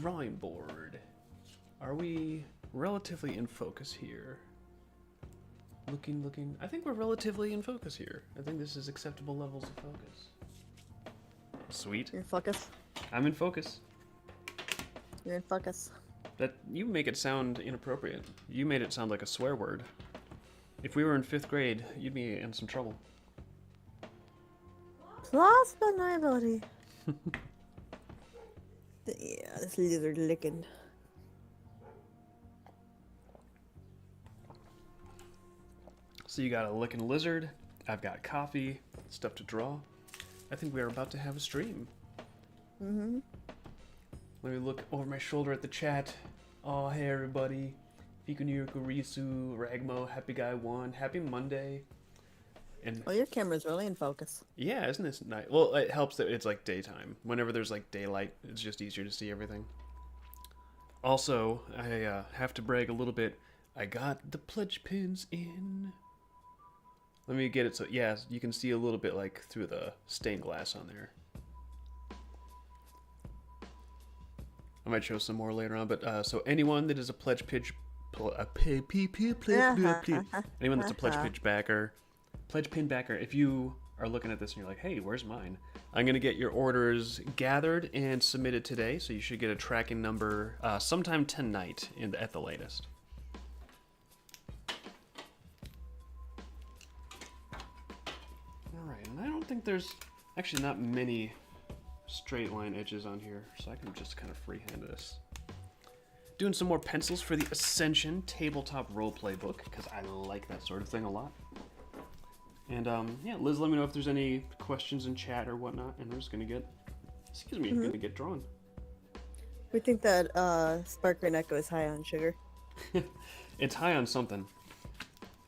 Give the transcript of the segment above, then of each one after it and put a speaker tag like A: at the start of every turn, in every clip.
A: drawing board. Are we relatively in focus here? Looking. I think we're relatively in focus here. I think this is acceptable levels of focus. Sweet.
B: You're in focus.
A: I'm in focus.
B: You're in focus.
A: That you make it sound inappropriate. You made it sound like a swear word. If we were in 5th grade, you'd be in some trouble.
B: Plausible deniability. Yeah, this lizard licking.
A: So you got a licking lizard. I've got coffee, stuff to draw. I think we are about to have a stream.
B: Mm-hmm.
A: Let me look over my shoulder at the chat. Oh, hey everybody. Fikunir, Gurisu, Ragmo, Happy Guy 1, Happy Monday. And
B: Oh, your camera's really in focus.
A: yeah, isn't this nice? Well, it helps that it's like daytime. Whenever there's like daylight, it's just easier to see everything. Also, I have to brag a little bit. I got the pledge pins in. Let me get it so, yeah, you can see a little bit like through the stained glass on there. I might show some more later on, but so anyone that is a pledge pitch, anyone that's a pledge pitch backer, pledge pin backer, if you are looking at this and you're like, hey, where's mine? I'm going to get your orders gathered and submitted today, so you should get a tracking number sometime tonight at the latest. Alright, and I don't think there's actually not many straight line edges on here, so I can just kind of freehand this. Doing some more pencils for the Ascension tabletop roleplay book, because I like that sort of thing a lot. And yeah, Liz, let me know if there's any questions in chat or whatnot, and I'm just gonna get, gonna get drawn.
B: We think that Sparkling Echo is high on sugar.
A: It's high on something.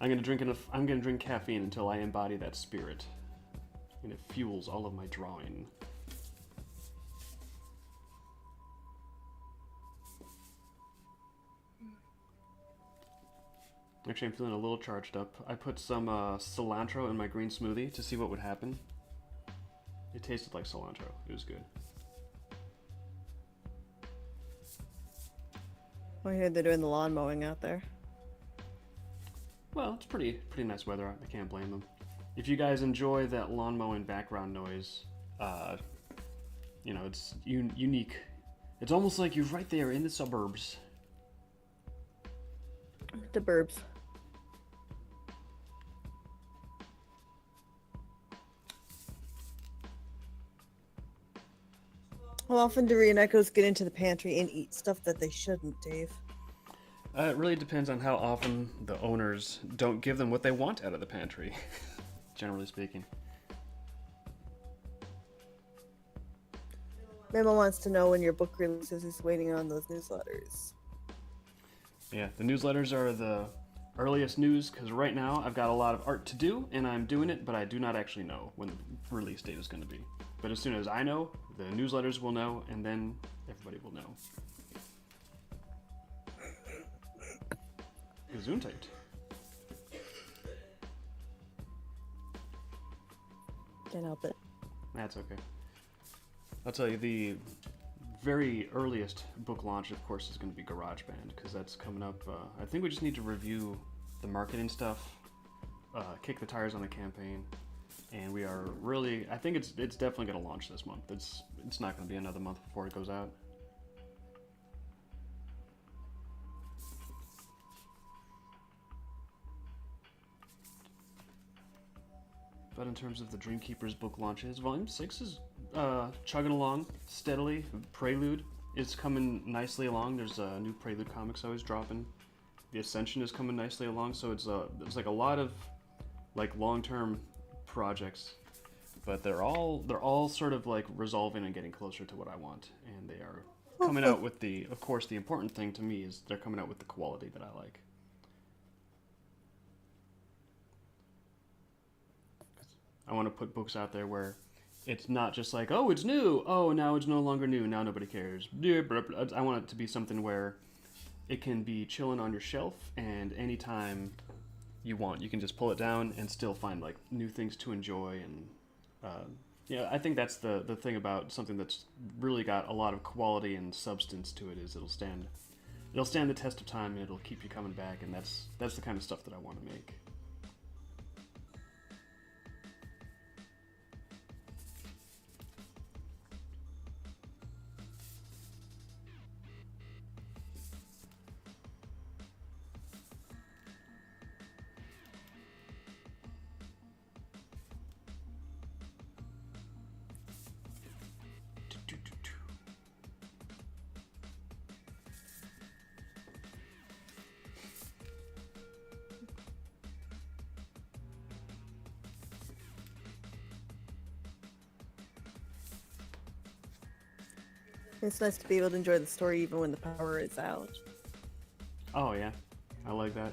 A: I'm gonna drink caffeine until I embody that spirit, and it fuels all of my drawing. Actually, I'm feeling a little charged up. I put some cilantro in my green smoothie to see what would happen. It tasted like cilantro. It was good.
B: I hear they're doing the lawn mowing out there.
A: Well, it's pretty nice weather out. I can't blame them. If you guys enjoy that lawn mowing background noise, you know, it's unique. It's almost like you're right there in the suburbs.
B: The burbs. How often do reenactors get into the pantry and eat stuff that they shouldn't, Dave?
A: It really depends on how often the owners don't give them what they want out of the pantry, generally speaking.
B: Memo wants to know when your book releases. He's waiting on those newsletters.
A: Yeah, the newsletters are the earliest news, because right now I've got a lot of art to do, and I'm doing it, but I do not actually know when the release date is going to be. But as soon as I know, the newsletters will know, and then everybody will know. Gesundheit.
B: Can't help it.
A: That's okay. I'll tell you, the very earliest book launch, of course, is going to be GarageBand, because that's coming up. I think we just need to review the marketing stuff, kick the tires on the campaign, and we are really, I think it's definitely going to launch this month. It's not going to be another month before it goes out. But in terms of the Dreamkeeper's book launches, Volume 6 is chugging along steadily. Prelude is coming nicely along. There's new Prelude comics always dropping. The Ascension is coming nicely along. So it's like a lot of like long-term projects, but they're all sort of like resolving and getting closer to what I want, and they are coming out with the, of course, the important thing to me is they're coming out with the quality that I like. I want to put books out there where it's not just like, oh, it's new. Oh, now it's no longer new. Now nobody cares. I want it to be something where it can be chilling on your shelf, and anytime you want, you can just pull it down and still find like new things to enjoy and Yeah, I think that's the thing about something that's really got a lot of quality and substance to it is it'll stand the test of time and it'll keep you coming back, and that's the kind of stuff that I want to make.
B: It's nice to be able to enjoy the story even when the power is out.
A: Oh yeah, I like that.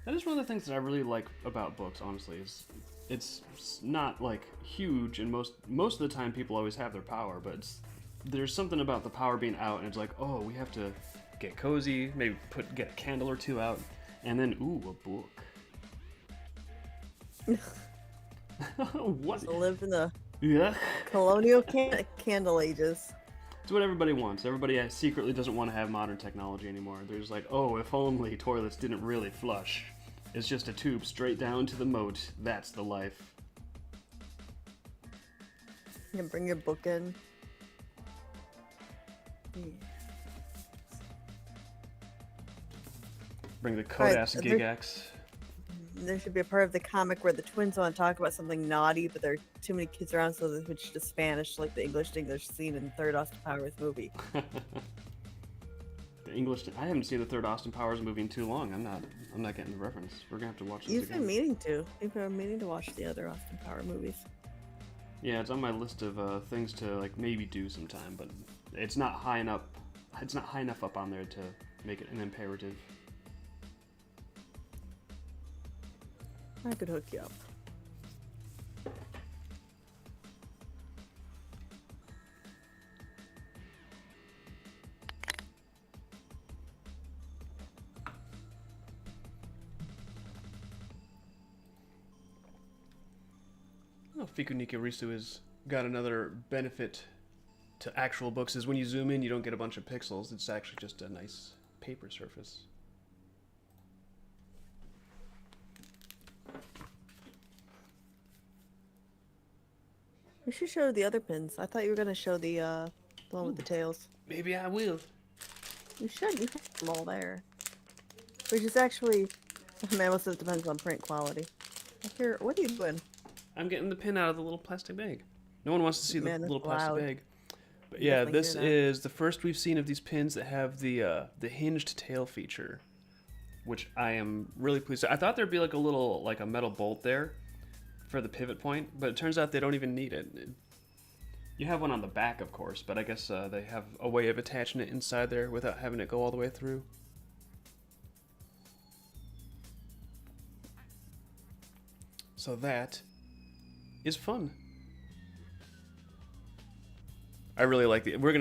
A: That is one of the things that I really like about books, honestly, is it's not like huge, and most of the time people always have their power, but there's something about the power being out, and it's like, oh, we have to get cozy, maybe get a candle or two out, and then ooh, a book. What?
B: To live in the
A: Yeah.
B: colonial candle ages.
A: It's what everybody wants. Everybody secretly doesn't want to have modern technology anymore. They're just like, oh, if only toilets didn't really flush. It's just a tube straight down to the moat. That's the life.
B: You can bring your book in. Yeah.
A: Bring the
B: Alright,
A: Kodas Gigax.
B: There should be a part of the comic where the twins want to talk about something naughty, but there are too many kids around, so they switch to Spanish, like the English scene in the third Austin Powers movie.
A: The English. I haven't seen the third Austin Powers movie in too long. I'm not getting the reference. We're gonna have to watch this
B: You've
A: again.
B: been meaning to. You've been meaning to watch the other Austin Power movies.
A: Yeah, it's on my list of things to like maybe do sometime, but it's not high enough. It's not high enough up on there to make it an imperative.
B: I could hook you up.
A: Well, Fikunika Risu has got another benefit to actual books is when you zoom in, you don't get a bunch of pixels. It's actually just a nice paper surface.
B: You should show the other pins. I thought you were gonna show the one with the tails.
A: Maybe I will.
B: You should. You have them all there. Which is actually, man, most of it depends on print quality. Here, what are you doing?
A: I'm getting the pin out of the little plastic bag. No one wants to see
B: Man,
A: the
B: that's
A: little plastic
B: loud.
A: bag. But yeah,
B: Definitely
A: this
B: hear that.
A: is the first we've seen of these pins that have the hinged tail feature, which I am really pleased. I thought there'd be like a metal bolt there for the pivot point, but it turns out they don't even need it. You have one on the back, of course, but I guess they have a way of attaching it inside there without having it go all the way through. So that is fun. I really like the. We're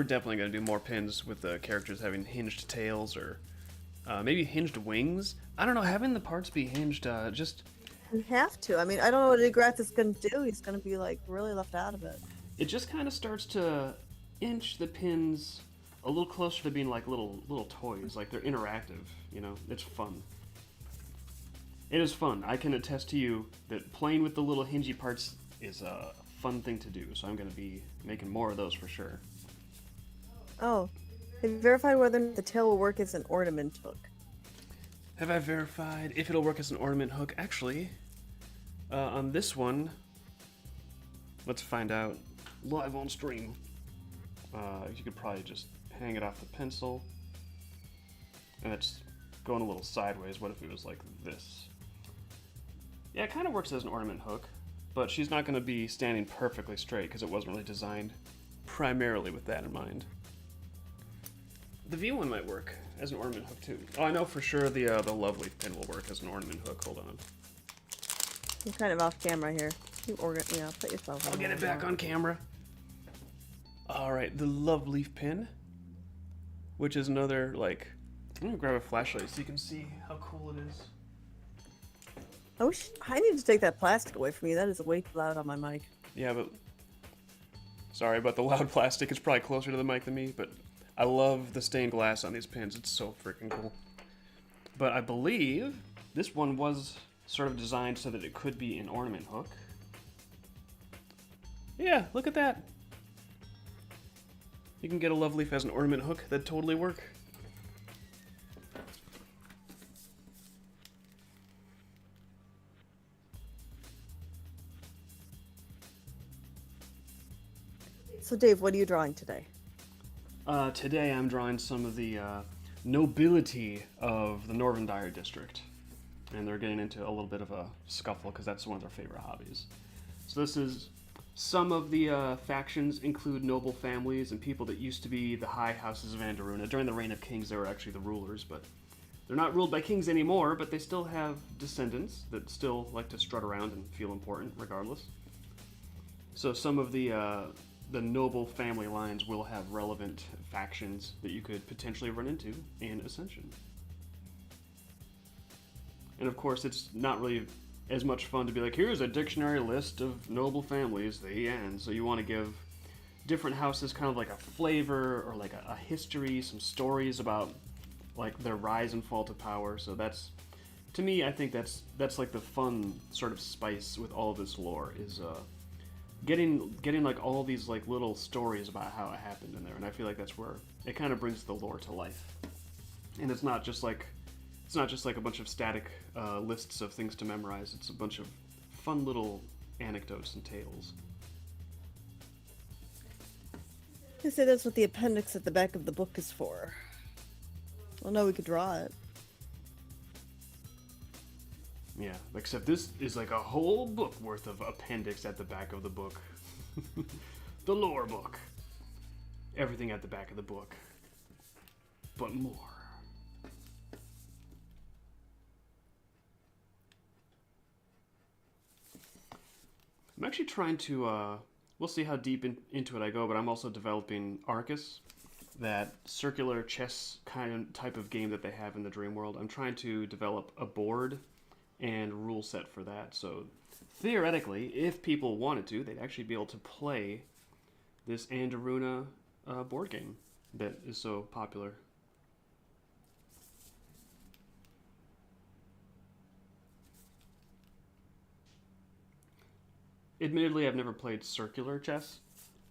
A: definitely gonna do more pins with the characters having hinged tails or maybe hinged wings. I don't know. Having the parts be hinged, just
B: You have to. I mean, I don't know what Degrath is gonna do. He's gonna be like really left out of it.
A: it just kind of starts to inch the pins a little closer to being like little toys, like they're interactive. You know, it's fun. It is fun. I can attest to you that playing with the little hingy parts is a fun thing to do. So I'm gonna be making more of those for sure.
B: Oh, have you verified whether or not the tail will work as an ornament hook?
A: Have I verified if it'll work as an ornament hook? Actually, on this one, let's find out live on stream. You could probably just hang it off the pencil, and it's going a little sideways. What if it was like this? Yeah, it kind of works as an ornament hook, but she's not going to be standing perfectly straight because it wasn't really designed primarily with that in mind. The V1 might work as an ornament hook too. Oh, I know for sure the lovely pin will work as an ornament hook. Hold on.
B: You're kind of off camera here. You put yourself on.
A: I'll get it back on camera. All right, the love leaf pin, which is another like. I'm gonna grab a flashlight so you can see how cool it is.
B: I need to take that plastic away from me. That is way too loud on my mic.
A: Yeah, but sorry about the loud plastic. It's probably closer to the mic than me, but I love the stained glass on these pins. It's so freaking cool. But I believe this one was sort of designed so that it could be an ornament hook. Yeah, look at that. You can get a love leaf as an ornament hook. That'd totally work.
B: So, Dave, what are you drawing today?
A: Today I'm drawing some of the nobility of the Norvendire district. And they're getting into a little bit of a scuffle because that's one of their favorite hobbies. So this is some of the factions include noble families and people that used to be the high houses of Anderuna. During the reign of kings, they were actually the rulers, but they're not ruled by kings anymore, but they still have descendants that still like to strut around and feel important regardless. So some of the noble family lines will have relevant factions that you could potentially run into in Ascension. And of course, it's not really as much fun to be like, here's a dictionary list of noble families, the end. So you want to give different houses kind of like a flavor or like a history, some stories about like their rise and fall to power. So that's, to me, I think that's like the fun sort of spice with all of this lore is getting like all these like little stories about how it happened in there. And I feel like that's where it kind of brings the lore to life. And it's not just like a bunch of static lists of things to memorize. It's a bunch of fun little anecdotes and tales.
B: I say that's what the appendix at the back of the book is for. Well, no, we could draw it.
A: Yeah, except this is like a whole book worth of appendix at the back of the book. The lore book. Everything at the back of the book. But more. I'm actually trying to, we'll see how deep into it I go, but I'm also developing Arcus, that circular chess type of game that they have in the dream world. I'm trying to develop a board and rule set for that. So theoretically, if people wanted to, they'd actually be able to play this Anderuna board game that is so popular. Admittedly, I've never played circular chess.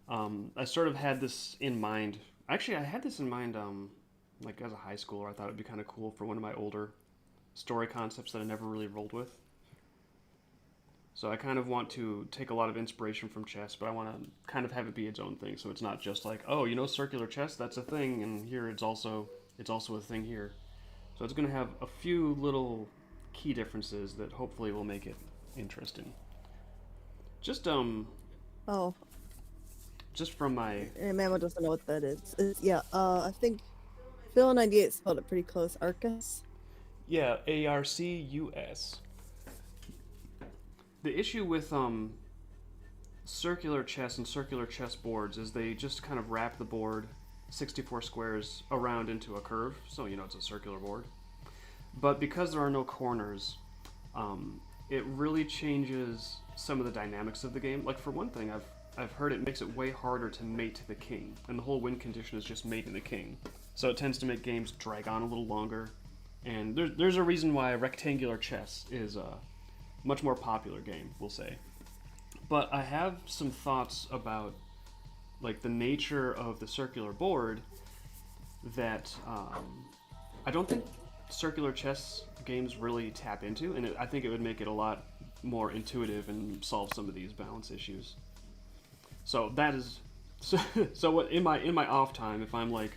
A: I sort of had this in mind. Actually, I had this in mind like as a high schooler. I thought it'd be kind of cool for one of my older story concepts that I never really rolled with. So I kind of want to take a lot of inspiration from chess, but I want to kind of have it be its own thing. So it's not just like, oh, you know, circular chess, that's a thing, and here it's also a thing here. So it's going to have a few little key differences that hopefully will make it interesting. Just
B: Oh,
A: just from my
B: Mamo doesn't know what that is. I think Phil 98 spelled it pretty close. Arcus.
A: yeah, Arcus. The issue with circular chess and circular chess boards is they just kind of wrap the board 64 squares around into a curve, so you know it's a circular board. But because there are no corners, it really changes some of the dynamics of the game. Like for one thing, I've heard it makes it way harder to mate the king, and the whole win condition is just mating the king. So it tends to make games drag on a little longer, and there's a reason why rectangular chess is a much more popular game, we'll say. But I have some thoughts about like the nature of the circular board that I don't think circular chess games really tap into, and I think it would make it a lot more intuitive and solve some of these balance issues. So that is so what in my off time, if I'm like,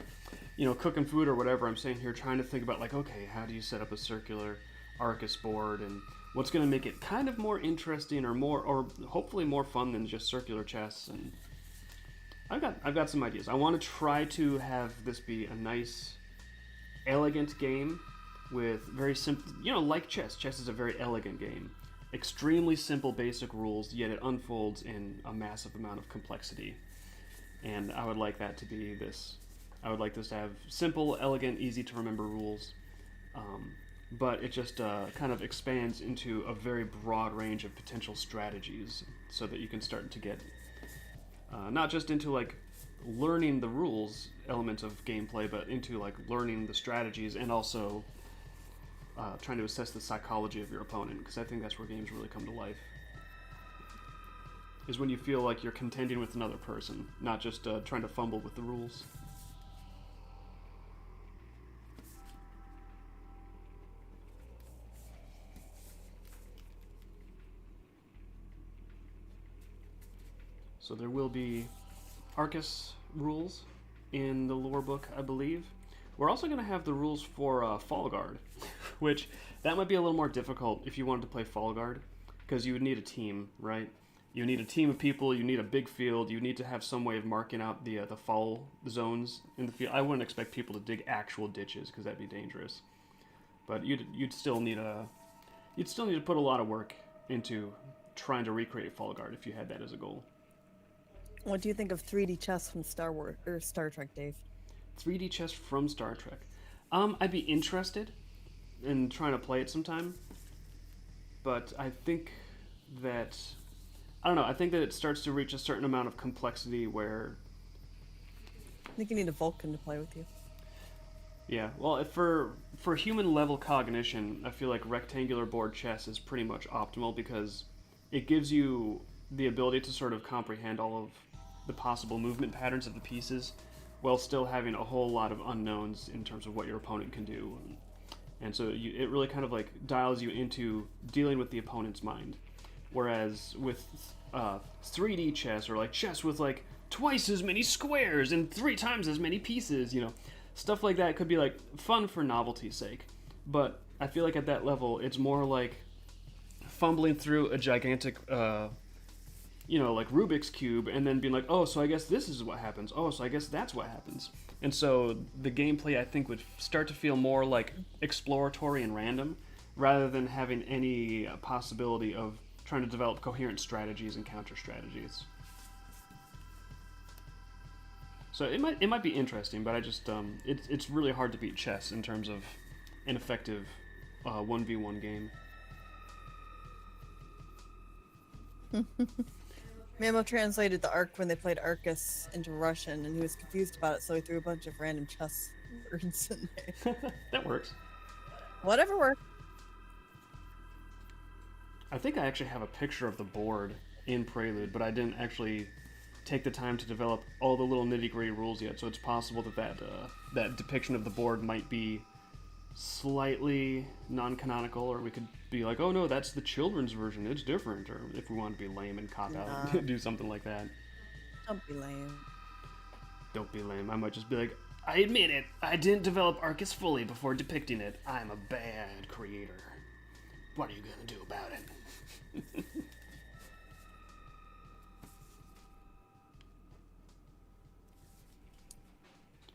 A: you know, cooking food or whatever, I'm sitting here trying to think about like, okay, how do you set up a circular Arcus board and what's going to make it kind of more interesting or hopefully more fun than just circular chess. And I've got some ideas. I want to try to have this be a nice, elegant game with very simple, you know, like chess. Chess is a very elegant game. Extremely simple, basic rules, yet it unfolds in a massive amount of complexity. And I would like that to be this. I would like this to have simple, elegant, easy to remember rules, but it just kind of expands into a very broad range of potential strategies, so that you can start to get not just into like learning the rules elements of gameplay, but into like learning the strategies and also trying to assess the psychology of your opponent, because I think that's where games really come to life. Is when you feel like you're contending with another person, not just trying to fumble with the rules. So there will be Arcus rules in the lore book, I believe. We're also going to have the rules for Fall Guard, which that might be a little more difficult if you wanted to play Fall Guard, because you would need a team, right? You need a team of people, you need a big field, you need to have some way of marking out the fall zones in the field. I wouldn't expect people to dig actual ditches, because that'd be dangerous. But you'd still need to put a lot of work into trying to recreate Fall Guard if you had that as a goal.
B: What do you think of 3D chess from Star Wars or Star Trek, Dave?
A: 3D chess from Star Trek. I'd be interested in trying to play it sometime, but I think that it starts to reach a certain amount of complexity where
B: I think you need a Vulcan to play with you.
A: yeah, well, for human level cognition, I feel like rectangular board chess is pretty much optimal because it gives you the ability to sort of comprehend all of the possible movement patterns of the pieces while still having a whole lot of unknowns in terms of what your opponent can do. And so it really kind of like dials you into dealing with the opponent's mind. Whereas with 3D chess, or like chess with like twice as many squares and 3 times as many pieces, stuff like that could be like fun for novelty's sake. But I feel like at that level, it's more like fumbling through a gigantic like Rubik's Cube, and then being like, oh, so I guess this is what happens. Oh, so I guess that's what happens. And so the gameplay, I think, would start to feel more like exploratory and random, rather than having any possibility of trying to develop coherent strategies and counter strategies. So it might be interesting, but I just it's really hard to beat chess in terms of an effective 1v1 game.
B: Mamo translated the Ark when they played Arcus into Russian, and he was confused about it, so he threw a bunch of random chess words in there.
A: That works.
B: Whatever works.
A: I think I actually have a picture of the board in Prelude, but I didn't actually take the time to develop all the little nitty-gritty rules yet, so it's possible that depiction of the board might be slightly non-canonical, or we could be like, oh no, that's the children's version, it's different, or if we want to be lame and cop out, do something like that.
B: Don't be lame.
A: Don't be lame. I might just be like, I admit it, I didn't develop Arcus fully before depicting it. I'm a bad creator. What are you gonna do about it?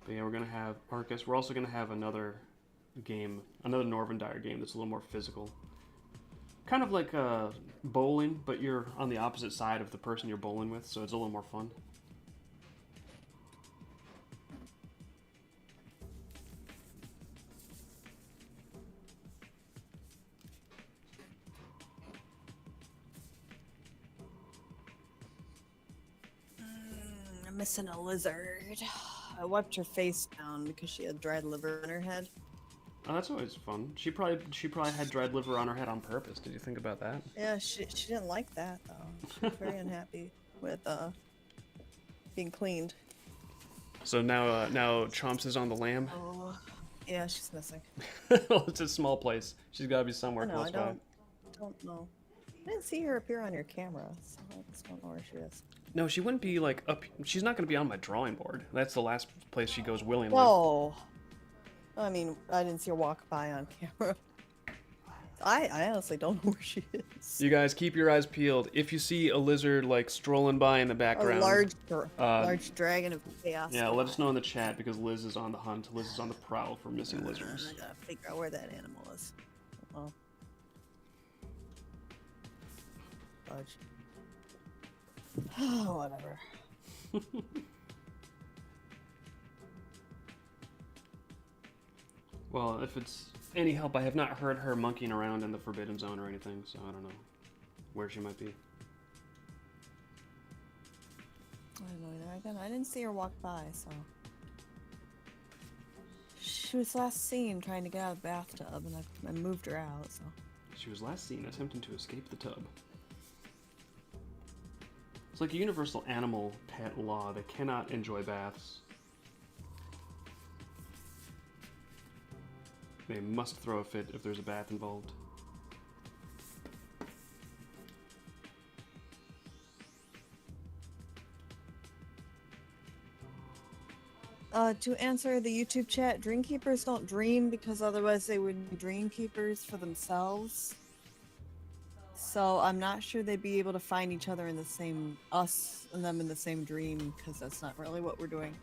A: But yeah, we're gonna have Arcus. We're also gonna have another game, another Norvendire game that's a little more physical. Kind of like bowling, but you're on the opposite side of the person you're bowling with, so it's a little more fun.
B: I'm missing a lizard. I wiped her face down because she had dried liver on her head.
A: Oh, that's always fun. She probably had dried liver on her head on purpose. Did you think about that?
B: Yeah, she didn't like that though. She was very unhappy with being cleaned.
A: So now Chomps is on the lam.
B: Oh, yeah, she's missing.
A: Well, it's a small place. She's got to be somewhere close by.
B: I don't know. I didn't see her appear on your camera, so I just don't know where she is.
A: No, she wouldn't be like up. She's not going to be on my drawing board. That's the last place she goes willingly.
B: Whoa. I mean, I didn't see her walk by on camera. I honestly don't know where she is.
A: You guys keep your eyes peeled. If you see a lizard like strolling by in the background,
B: A large dragon of chaos.
A: Yeah, let us know in the chat because Liz is on the hunt. Liz is on the prowl for missing lizards.
B: I gotta figure out where that animal is. Oh. Fudge. Oh, whatever.
A: Well, if it's any help. I have not heard her monkeying around in the Forbidden Zone or anything, so I don't know where she might be.
B: I don't know either. Again, I didn't see her walk by, so. She was last seen trying to get out of the bathtub, and I moved her out, so.
A: She was last seen attempting to escape the tub. It's like a universal animal pet law. They cannot enjoy baths. They must throw a fit if there's a bath involved.
B: To answer the YouTube chat, dreamkeepers don't dream because otherwise they would be dreamkeepers for themselves. So I'm not sure they'd be able to find each other in the same, us and them in the same dream, because that's not really what we're doing.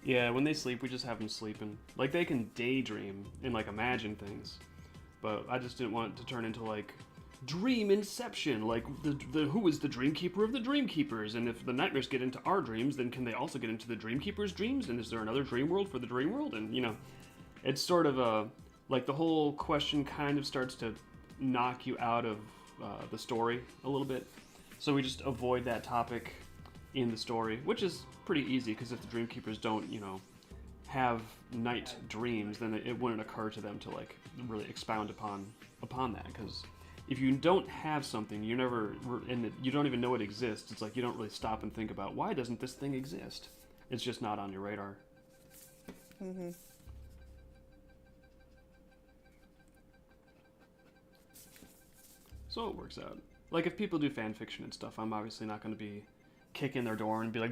A: Yeah, when they sleep, we just have them sleeping. Like, they can daydream and, like, imagine things. But I just didn't want it to turn into, like, dream inception. Like, who is the dreamkeeper of the dreamkeepers? And if the nightmares get into our dreams, then can they also get into the dreamkeeper's dreams? And is there another dream world for the dream world? And, you know, it's sort of a, like, the whole question kind of starts to knock you out of the story a little bit. So we just avoid that topic in the story, which is pretty easy, because if the dreamkeepers don't, you know, have night dreams, then it wouldn't occur to them to, like, really expound upon that, because if you don't have something, you never, and you don't even know it exists, it's like you don't really stop and think about, why doesn't this thing exist? It's just not on your radar.
B: Mm-hmm.
A: So it works out. Like, if people do fan fiction and stuff, I'm obviously not going to be kicking their door and be like,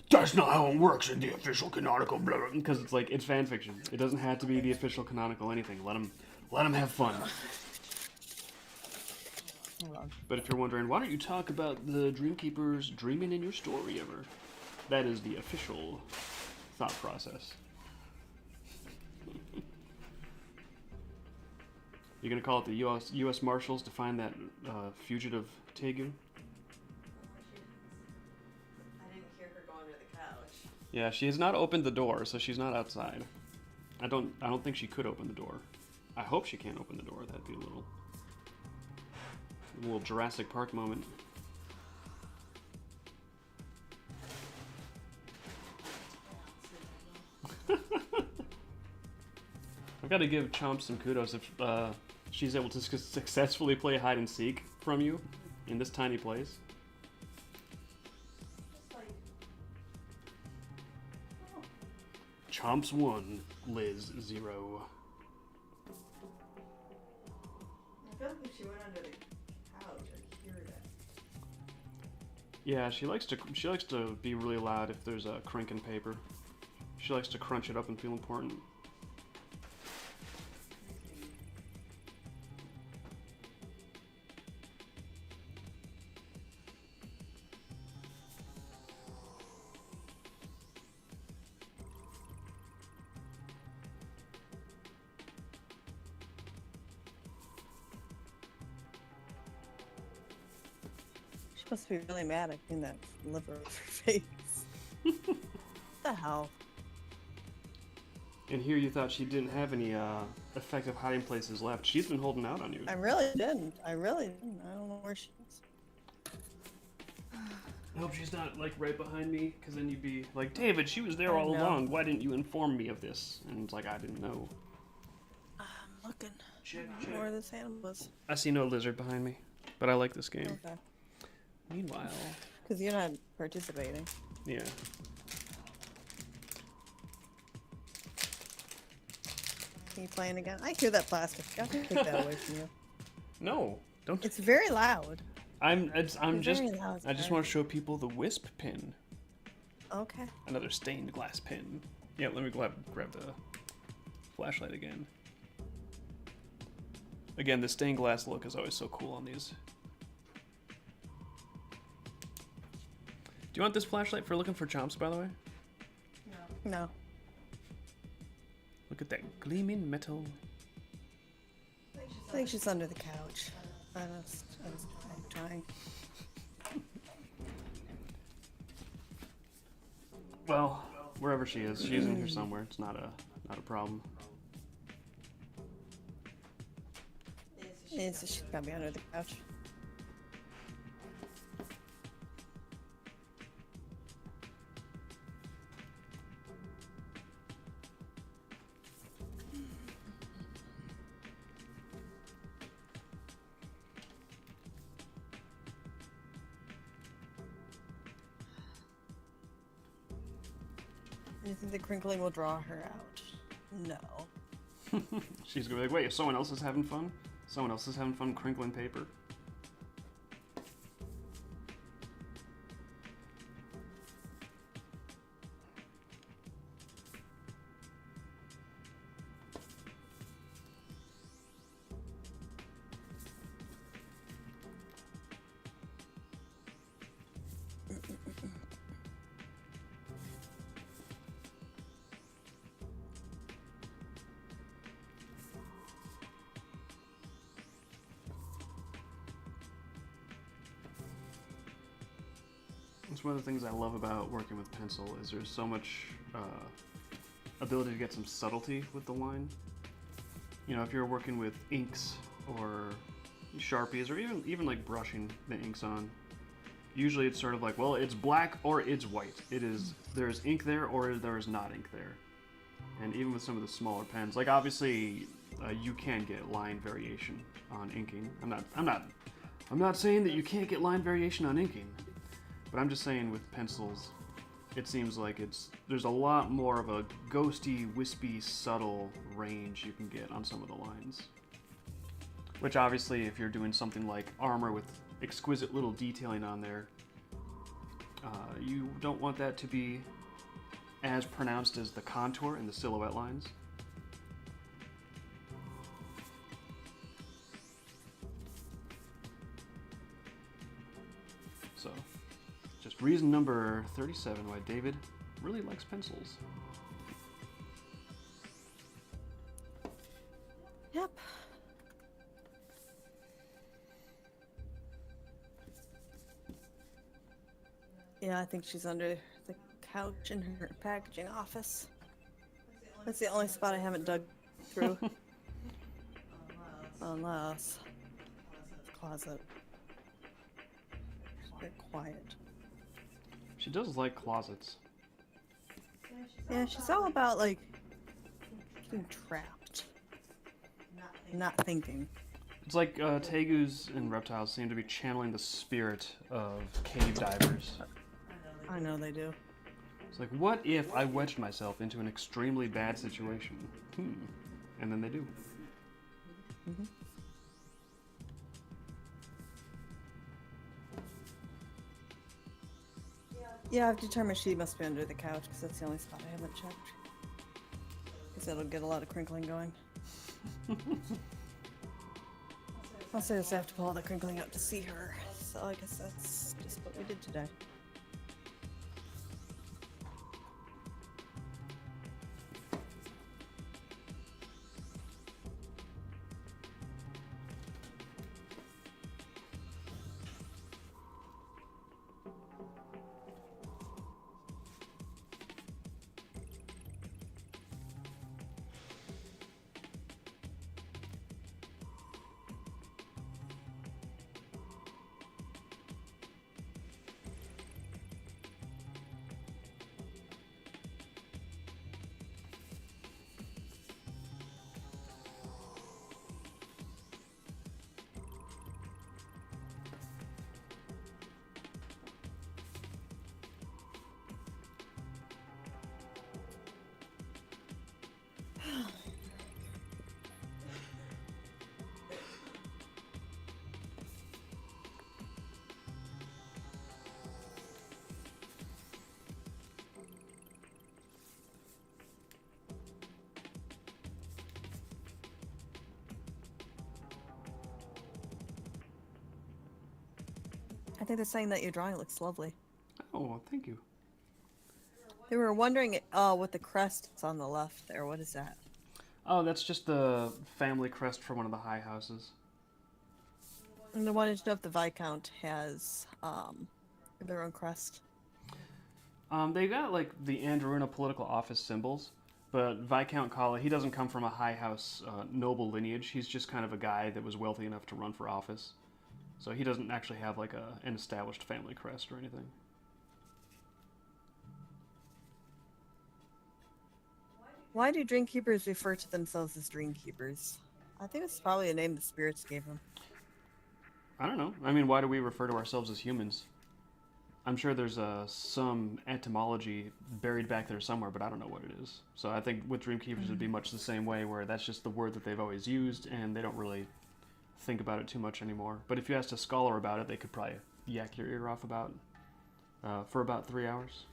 A: that's not how it works in the official canonical, blah, blah, because it's like, it's fan fiction. It doesn't have to be the official canonical anything. Let them have fun. But if you're wondering, why don't you talk about the Dreamkeepers dreaming in your story ever? That is the official thought process. You're gonna call it the U.S. Marshals to find that fugitive Tegu?
B: I didn't hear her go under the couch.
A: Yeah, she has not opened the door, so she's not outside. I don't think she could open the door. I hope she can't open the door. That'd be a little Jurassic Park moment. I've got to give Chomp some kudos if she's able to successfully play hide and seek from you in this tiny place. Chomp's 1, Liz 0.
B: I feel like if she went under the couch, I'd hear that.
A: Yeah, she likes to be really loud if there's a crink in paper. She likes to crunch it up and feel important.
B: She must be really mad at getting that liver off her face. What the hell?
A: And here you thought she didn't have any effective hiding places left. She's been holding out on you.
B: I really didn't. I don't know where she is.
A: I hope she's not, like, right behind me, because then you'd be like, David, she was there all
B: know.
A: along. Why didn't you inform me of this? And it's like, I didn't know.
B: I'm looking.
A: Check.
B: I don't know where this animal was.
A: I see no lizard behind me, but I like this game.
B: Okay.
A: Meanwhile...
B: Because you're not participating.
A: Yeah.
B: Are you playing again? I hear that plastic. I can take that away from you.
A: No, don't.
B: It's very loud.
A: I
B: It's
A: just
B: very loud,
A: want to show people the wisp pin.
B: Okay.
A: Another stained glass pin. Yeah, let me grab the flashlight again. Again, the stained glass look is always so cool on these. Do you want this flashlight for looking for chomps, by the way?
B: No.
A: Look at that gleaming metal.
B: I think she's under the couch. I'm trying.
A: Well, wherever she is, she's in here somewhere. It's not a problem.
B: She's gotta be under the couch. You think the crinkling will draw her out? No.
A: She's gonna be like, wait, if someone else is having fun? Someone else is having fun crinkling paper? It's one of the things I love about working with pencil is there's so much ability to get some subtlety with the line. You know, if you're working with inks or Sharpies or even like brushing the inks on, usually it's sort of like, well, it's black or it's white. There's ink there or there is not ink there. And even with some of the smaller pens, like obviously you can get line variation on inking. I'm not saying that you can't get line variation on inking. But I'm just saying with pencils, it seems like there's a lot more of a ghosty, wispy, subtle range you can get on some of the lines. Which obviously, if you're doing something like armor with exquisite little detailing on there, you don't want that to be as pronounced as the contour and the silhouette lines. So, just reason number 37 why David really likes pencils.
B: Yep. Yeah, I think she's under the couch in her packaging office. That's the only spot I haven't dug through. Unless the closet. It's very quiet.
A: She does like closets.
B: Yeah, she's all about like getting trapped, not thinking.
A: It's like tegus and reptiles seem to be channeling the spirit of cave divers.
B: I know they do.
A: It's like, what if I wedged myself into an extremely bad situation? And then they do.
B: Mm-hmm. Yeah, I've determined she must be under the couch because that's the only spot I haven't checked. Because it'll get a lot of crinkling going. Also, I just have to pull all the crinkling out to see her. So I guess that's just what we did today. I think they're saying that your drawing looks lovely.
A: Oh, well, thank you.
B: They were wondering what the crest is on the left there. What is that?
A: Oh, that's just the family crest for one of the high houses.
B: And I wanted to know if the Viscount has their own crest.
A: They got like the Androna political office symbols, But Viscount Kala, he doesn't come from a high house noble lineage. He's just kind of a guy that was wealthy enough to run for office. So he doesn't actually have like an established family crest or anything.
B: Why do Dreamkeepers refer to themselves as Dreamkeepers? I think it's probably a name the spirits gave them.
A: I don't know. I mean, why do we refer to ourselves as humans? I'm sure there's some etymology buried back there somewhere, but I don't know what it is. So I think with Dreamkeepers it'd be much the same way, where that's just the word that they've always used, and they don't really think about it too much anymore. But if you asked a scholar about it, they could probably yak your ear off about for about 3 hours.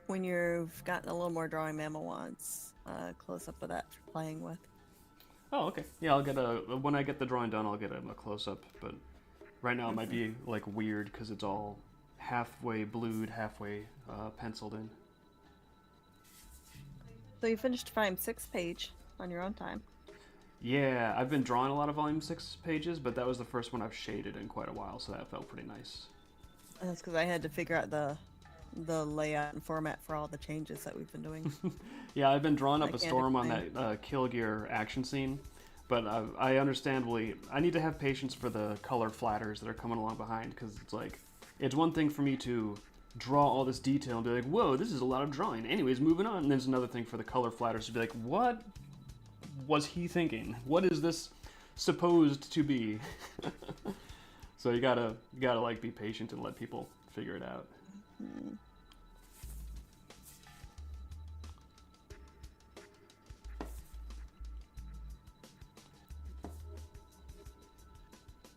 B: When you've gotten a little more drawing mammal wants, close up of that for playing with.
A: Oh, okay. Yeah, I'll get when I get the drawing done, I'll get a close up. But right now it might be like weird because it's all halfway blued, halfway penciled in.
B: So you finished Volume 6 page on your own time.
A: Yeah, I've been drawing a lot of Volume 6 pages, but that was the first one I've shaded in quite a while, so that felt pretty nice.
B: And that's because I had to figure out the layout and format for all the changes that we've been doing.
A: Yeah, I've been drawing up
B: I
A: a
B: can't
A: storm on
B: explain.
A: that Kill Gear action scene, but I understandably, I need to have patience for the color flatters that are coming along behind, because it's like, it's one thing for me to draw all this detail and be like, whoa, this is a lot of drawing. Anyways, moving on. And there's another thing for the color flatters to be like, what was he thinking? What is this supposed to be? So you gotta like be patient and let people figure it out.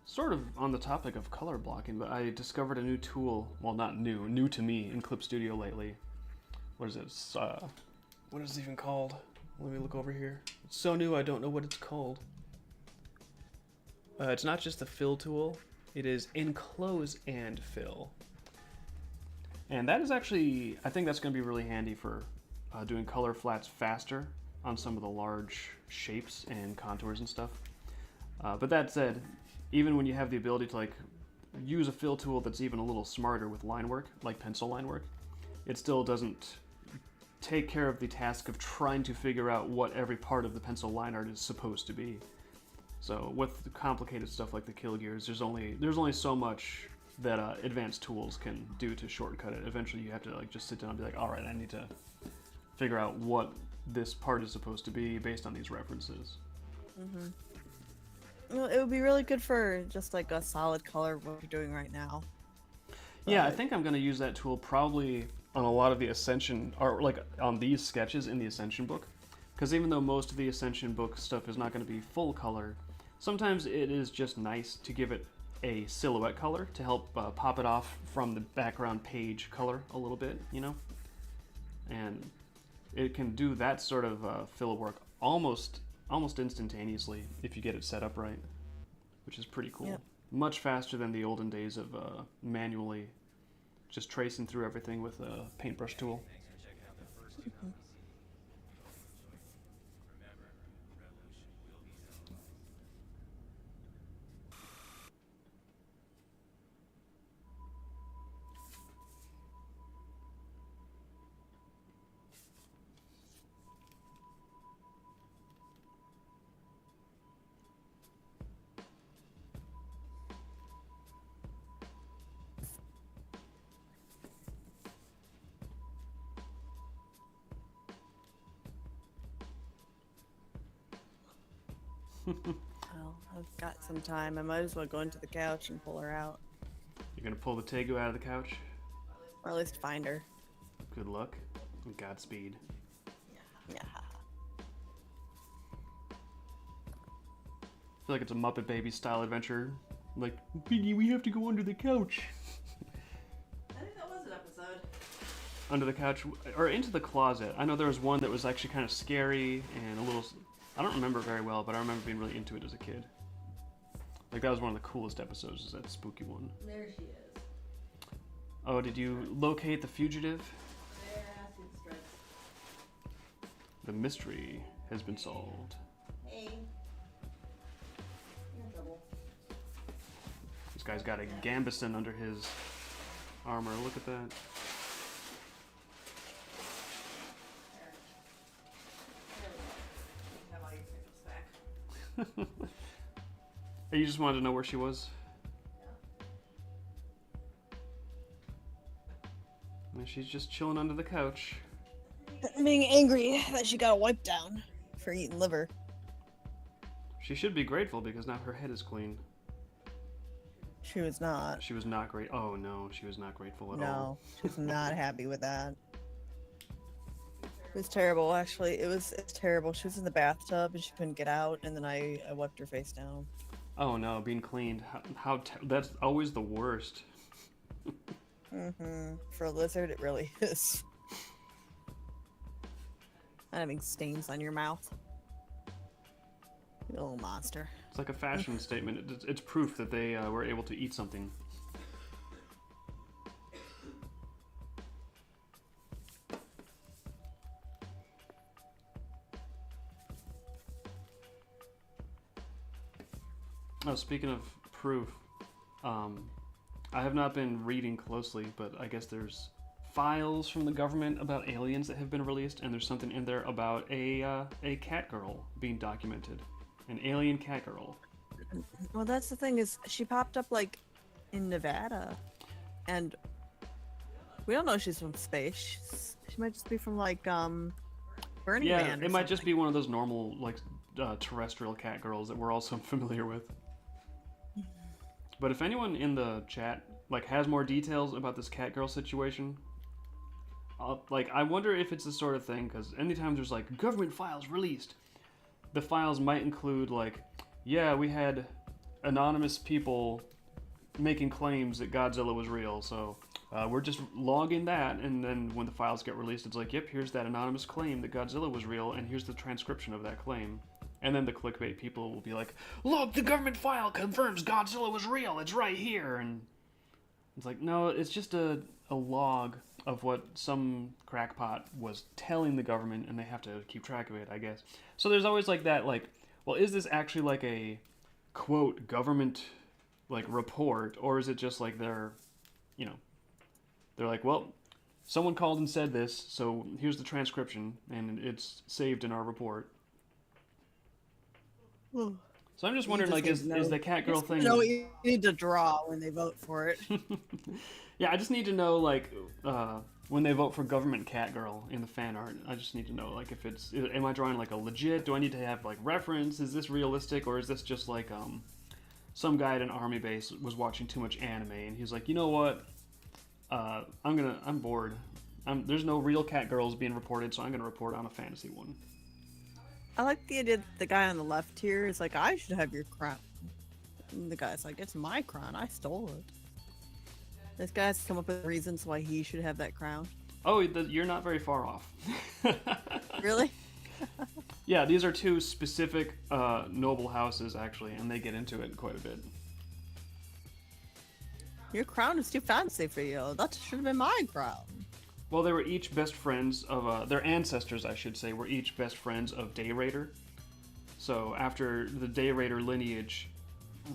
A: Sort of on the topic of color blocking, but I discovered a new tool. Well, not new, new to me in Clip Studio lately. What is it? What is it even called? Let me look over here. It's so new, I don't know what it's called. It's not just the fill tool. It is enclose and fill. And that is actually, I think that's going to be really handy for doing color flats faster on some of the large shapes and contours and stuff. But that said, even when you have the ability to like use a fill tool that's even a little smarter with line work, like pencil line work, it still doesn't take care of the task of trying to figure out what every part of the pencil line art is supposed to be. So with the complicated stuff like the kill gears, there's only so much that advanced tools can do to shortcut it. Eventually you have to like just sit down and be like, all right, I need to figure out what this part is supposed to be based on these references.
B: Well, it would be really good for just like a solid color of what you're doing right now.
A: Yeah, I think I'm going to use that tool probably on a lot of the Ascension, or like on these sketches in the Ascension book. Because even though most of the Ascension book stuff is not going to be full color, sometimes it is just nice to give it a silhouette color to help pop it off from the background page color a little bit, you know? And it can do that sort of fill work almost instantaneously if you get it set up right, which is pretty cool.
B: Yep.
A: Much faster than the olden days of manually just tracing through everything with a paintbrush tool.
B: Well, I've got some time. I might as well go into the couch and pull her out.
A: You're gonna pull the Tegu out of the couch?
B: Or at least find her.
A: Good luck and Godspeed.
B: Yeah.
A: I feel like it's a Muppet Baby style adventure. Like, Piggy, we have to go under the couch.
B: I think that was an episode.
A: Under the couch, or into the closet. I know there was one that was actually kind of scary and a little... I don't remember it very well, but I remember being really into it as a kid. Like, that was one of the coolest episodes, is that spooky one.
B: There she is.
A: Oh, did you locate the fugitive?
B: There, acid strikes.
A: The mystery has been solved.
B: Hey. You're in trouble.
A: This guy's got a Gambison under his armor. Look at that. Or you just wanted to know where she was? And she's just chilling under the couch.
B: Being angry that she got a wipe down for eating liver.
A: She should be grateful because now her head is clean.
B: She was not.
A: She was not great. Oh no, she was not grateful at all.
B: No, she was not happy with that. It was terrible, actually. It's terrible. She was in the bathtub and she couldn't get out, and then I wiped her face down.
A: Oh no, being cleaned. That's always the worst.
B: For a lizard, it really is. Not having stains on your mouth. You little monster.
A: It's like a fashion statement. It's proof that they were able to eat something. Oh, speaking of proof, I have not been reading closely, but I guess there's files from the government about aliens that have been released, and there's something in there about a cat girl being documented, an alien cat girl.
B: Well, that's the thing is she popped up like in Nevada, and we don't know if she's from space. She might just be from like Burning Man.
A: Yeah,
B: or
A: it might just
B: something.
A: be one of those normal like terrestrial cat girls that we're also familiar with. But if anyone in the chat like has more details about this cat girl situation, like I wonder if it's the sort of thing, because anytime there's like government files released, the files might include like, yeah, we had anonymous people making claims that Godzilla was real, so we're just logging that, and then when the files get released, it's like, yep, here's that anonymous claim that Godzilla was real, and here's the transcription of that claim. And then the clickbait people will be like, look, the government file confirms Godzilla was real, it's right here. And it's like, no, it's just a log of what some crackpot was telling the government, and they have to keep track of it, I guess. So there's always like that, like, well, is this actually like a, quote, government, like, report, or is it just like they're like, well, someone called and said this, so here's the transcription, and it's saved in our report. So I'm just wondering, like, is the cat girl thing...
B: You know what you need to draw when they vote for it.
A: Yeah, I just need to know, like, when they vote for government cat girl in the fan art, I just need to know, like, if it's... Am I drawing, like, a legit... Do I need to have, like, reference? Is this realistic? Or is this just, like, some guy at an army base was watching too much anime, and he's like, you know what? I'm bored. There's no real cat girls being reported, so I'm gonna report on a fantasy one.
B: I like the idea that the guy on the left here is like, I should have your crown. And the guy's like, it's my crown. I stole it. This guy's come up with reasons why he should have that crown.
A: Oh, you're not very far off.
B: Really?
A: Yeah, these are two specific noble houses, actually, and they get into it quite a bit.
B: Your crown is too fancy for you. That should have been my crown.
A: Well, they were each best friends of, their ancestors, I should say, were each best friends of Day Raider. So after the Day Raider lineage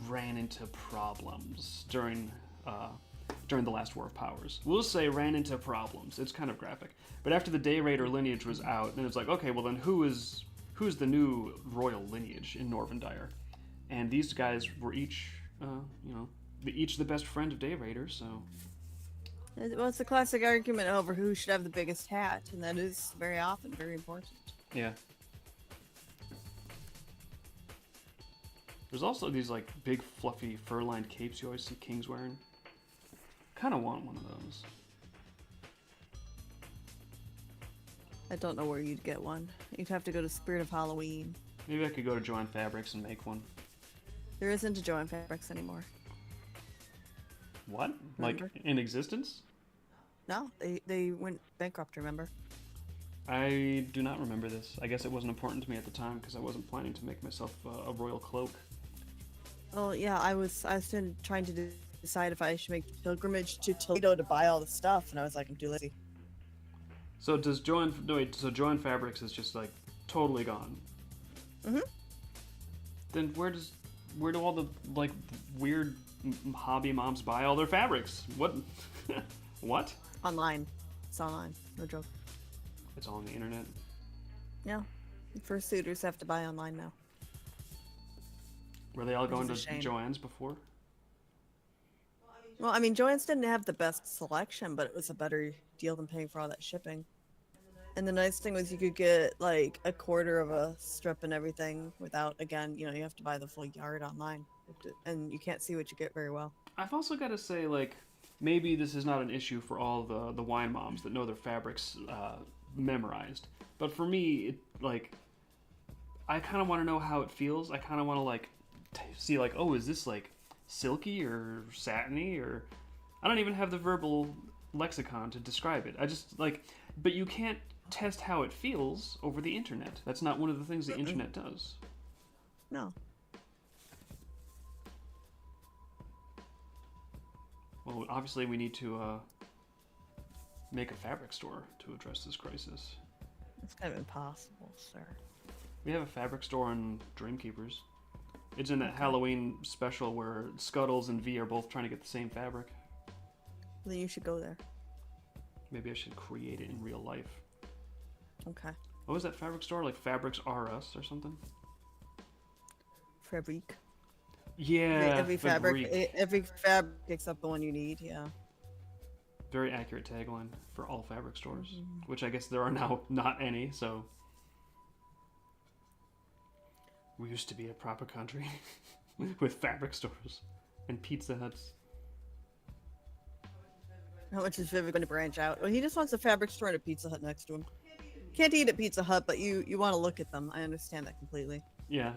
A: ran into problems during the last War of Powers. We'll just say ran into problems. It's kind of graphic. But after the Day Raider lineage was out, then it's like, okay, well then who's the new royal lineage in Norvendire? And these guys were each, each the best friend of Day Raider, so...
B: Well, it's a classic argument over who should have the biggest hat, and that is very often very important.
A: Yeah. There's also these, like, big, fluffy, fur-lined capes you always see kings wearing. Kind of want one of those.
B: I don't know where you'd get one. You'd have to go to Spirit of Halloween.
A: Maybe I could go to Joann Fabrics and make one.
B: There isn't a Joann Fabrics anymore.
A: What?
B: Remember?
A: Like, in existence?
B: No, they went bankrupt, remember?
A: I do not remember this. I guess it wasn't important to me at the time because I wasn't planning to make myself a royal cloak.
B: Well, yeah, I was trying to decide if I should make the pilgrimage to Toledo to buy all the stuff, and I was like, I'm too lazy.
A: So so Joann Fabrics is just like totally gone.
B: Mm-hmm.
A: Then where do all the like weird hobby moms buy all their fabrics? What? What?
B: Online. It's online. No joke.
A: It's all on the internet.
B: Yeah. Fursuiters have to buy online now.
A: Were they all
B: which
A: going
B: is a
A: to
B: shame.
A: Joann's before?
B: Well, I mean, Joann's didn't have the best selection, but it was a better deal than paying for all that shipping. And the nice thing was you could get like a quarter of a strip and everything without, again, you have to buy the full yard online. And you can't see what you get very well.
A: I've also got to say, like, maybe this is not an issue for all the wine moms that know their fabrics memorized. But for me, like, I kind of want to know how it feels. I kind of want to, like, see, like, oh, is this, like, silky or satiny or... I don't even have the verbal lexicon to describe it. I just, like... But you can't test how it feels over the internet. That's not one of the things the internet does.
B: No.
A: Well, obviously we need to make a fabric store to address this crisis.
B: It's kind of impossible, sir.
A: We have a fabric store in Dreamkeepers. It's in that Halloween special where Scuttles and V are both trying to get the same fabric.
B: Then you should go there.
A: Maybe I should create it in real life.
B: Okay.
A: What was that fabric store? Like Fabrics R Us or something?
B: Fabric.
A: Yeah,
B: Every fabric except the one you need, yeah.
A: Very accurate tagline for all fabric stores, which I guess there are now not any, so... We used to be a proper country with fabric stores and Pizza Huts.
B: How much is Vivid going to branch out? Well, he just wants a fabric store and a Pizza Hut next to him. Can't eat at Pizza Hut, but you want to look at them. I understand that completely.
A: Yeah.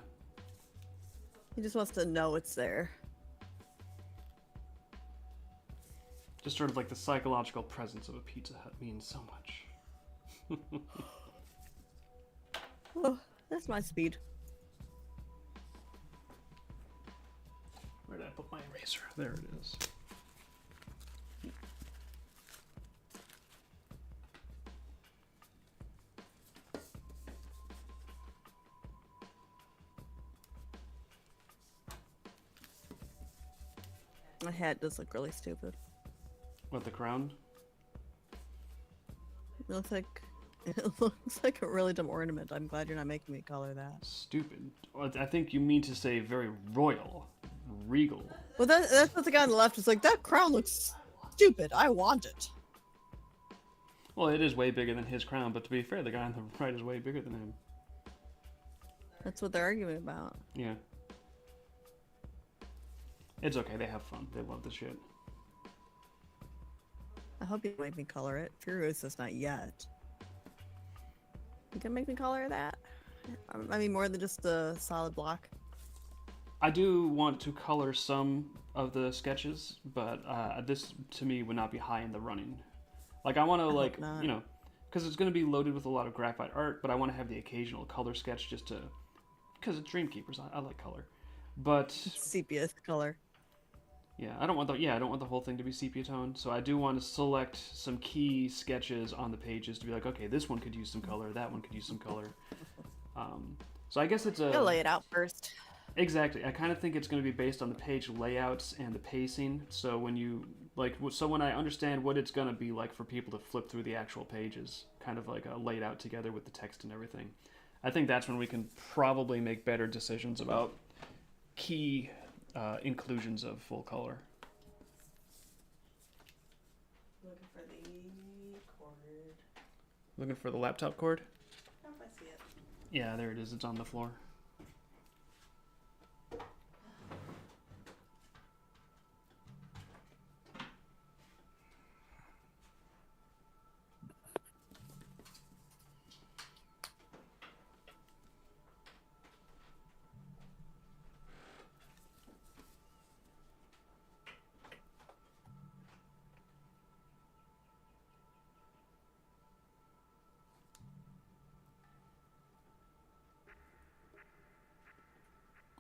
B: He just wants to know it's there.
A: Just sort of like the psychological presence of a Pizza Hut means so much.
B: Oh, that's my speed.
A: Where did I put my eraser? There it is.
B: My hat does look really stupid.
A: What, the crown?
B: It looks like a really dumb ornament. I'm glad you're not making me color that.
A: Stupid. Well, I think you mean to say very royal, regal.
B: Well, that's what the guy on the left is like. That crown looks stupid. I want it.
A: Well, it is way bigger than his crown, but to be fair, the guy on the right is way bigger than him.
B: That's what they're arguing about.
A: Yeah. It's okay, they have fun. They love the shit.
B: I hope you make me color it. Furiosa's not yet. You can make me color that? I mean, more than just a solid block.
A: I do want to color some of the sketches, but this to me would not be high in the running. Like I want to because it's going to be loaded with a lot of graphite art, but I want to have the occasional color sketch just to, because it's Dreamkeepers. I like color, but
B: sepia color.
A: Yeah, I don't want the whole thing to be sepia tone. So I do want to select some key sketches on the pages to be like, okay, this one could use some color, that one could use some color. So I guess it's
B: I'll lay it out first.
A: Exactly. I kind of think it's going to be based on the page layouts and the pacing. So when I understand what it's going to be like for people to flip through the actual pages, kind of like laid out together with the text and everything, I think that's when we can probably make better decisions about key inclusions of full color.
B: Looking for the cord.
A: Looking for the laptop cord?
B: I don't know if I see it.
A: Yeah, there it is. It's on the floor.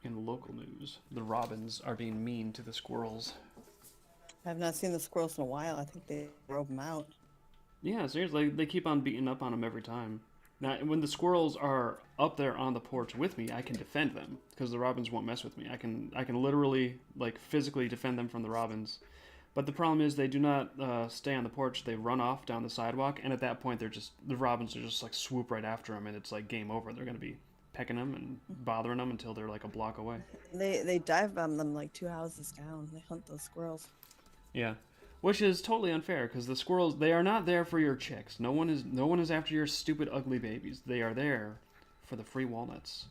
A: In local news, the robins are being mean to the squirrels.
B: I have not seen the squirrels in a while. I think they drove them out.
A: Yeah, seriously, they keep on beating up on them every time. Now, when the squirrels are up there on the porch with me, I can defend them because the robins won't mess with me. I can literally, physically defend them from the robins. But the problem is they do not stay on the porch. They run off down the sidewalk, and at that point, the robins are just swoop right after them, and it's like game over. They're going to be pecking them and bothering them until they're like a block away.
B: They dive bomb them like 2 houses down. They hunt those squirrels.
A: Yeah, which is totally unfair because the squirrels, they are not there for your chicks. No one is after your stupid ugly babies. They are there for the free walnuts.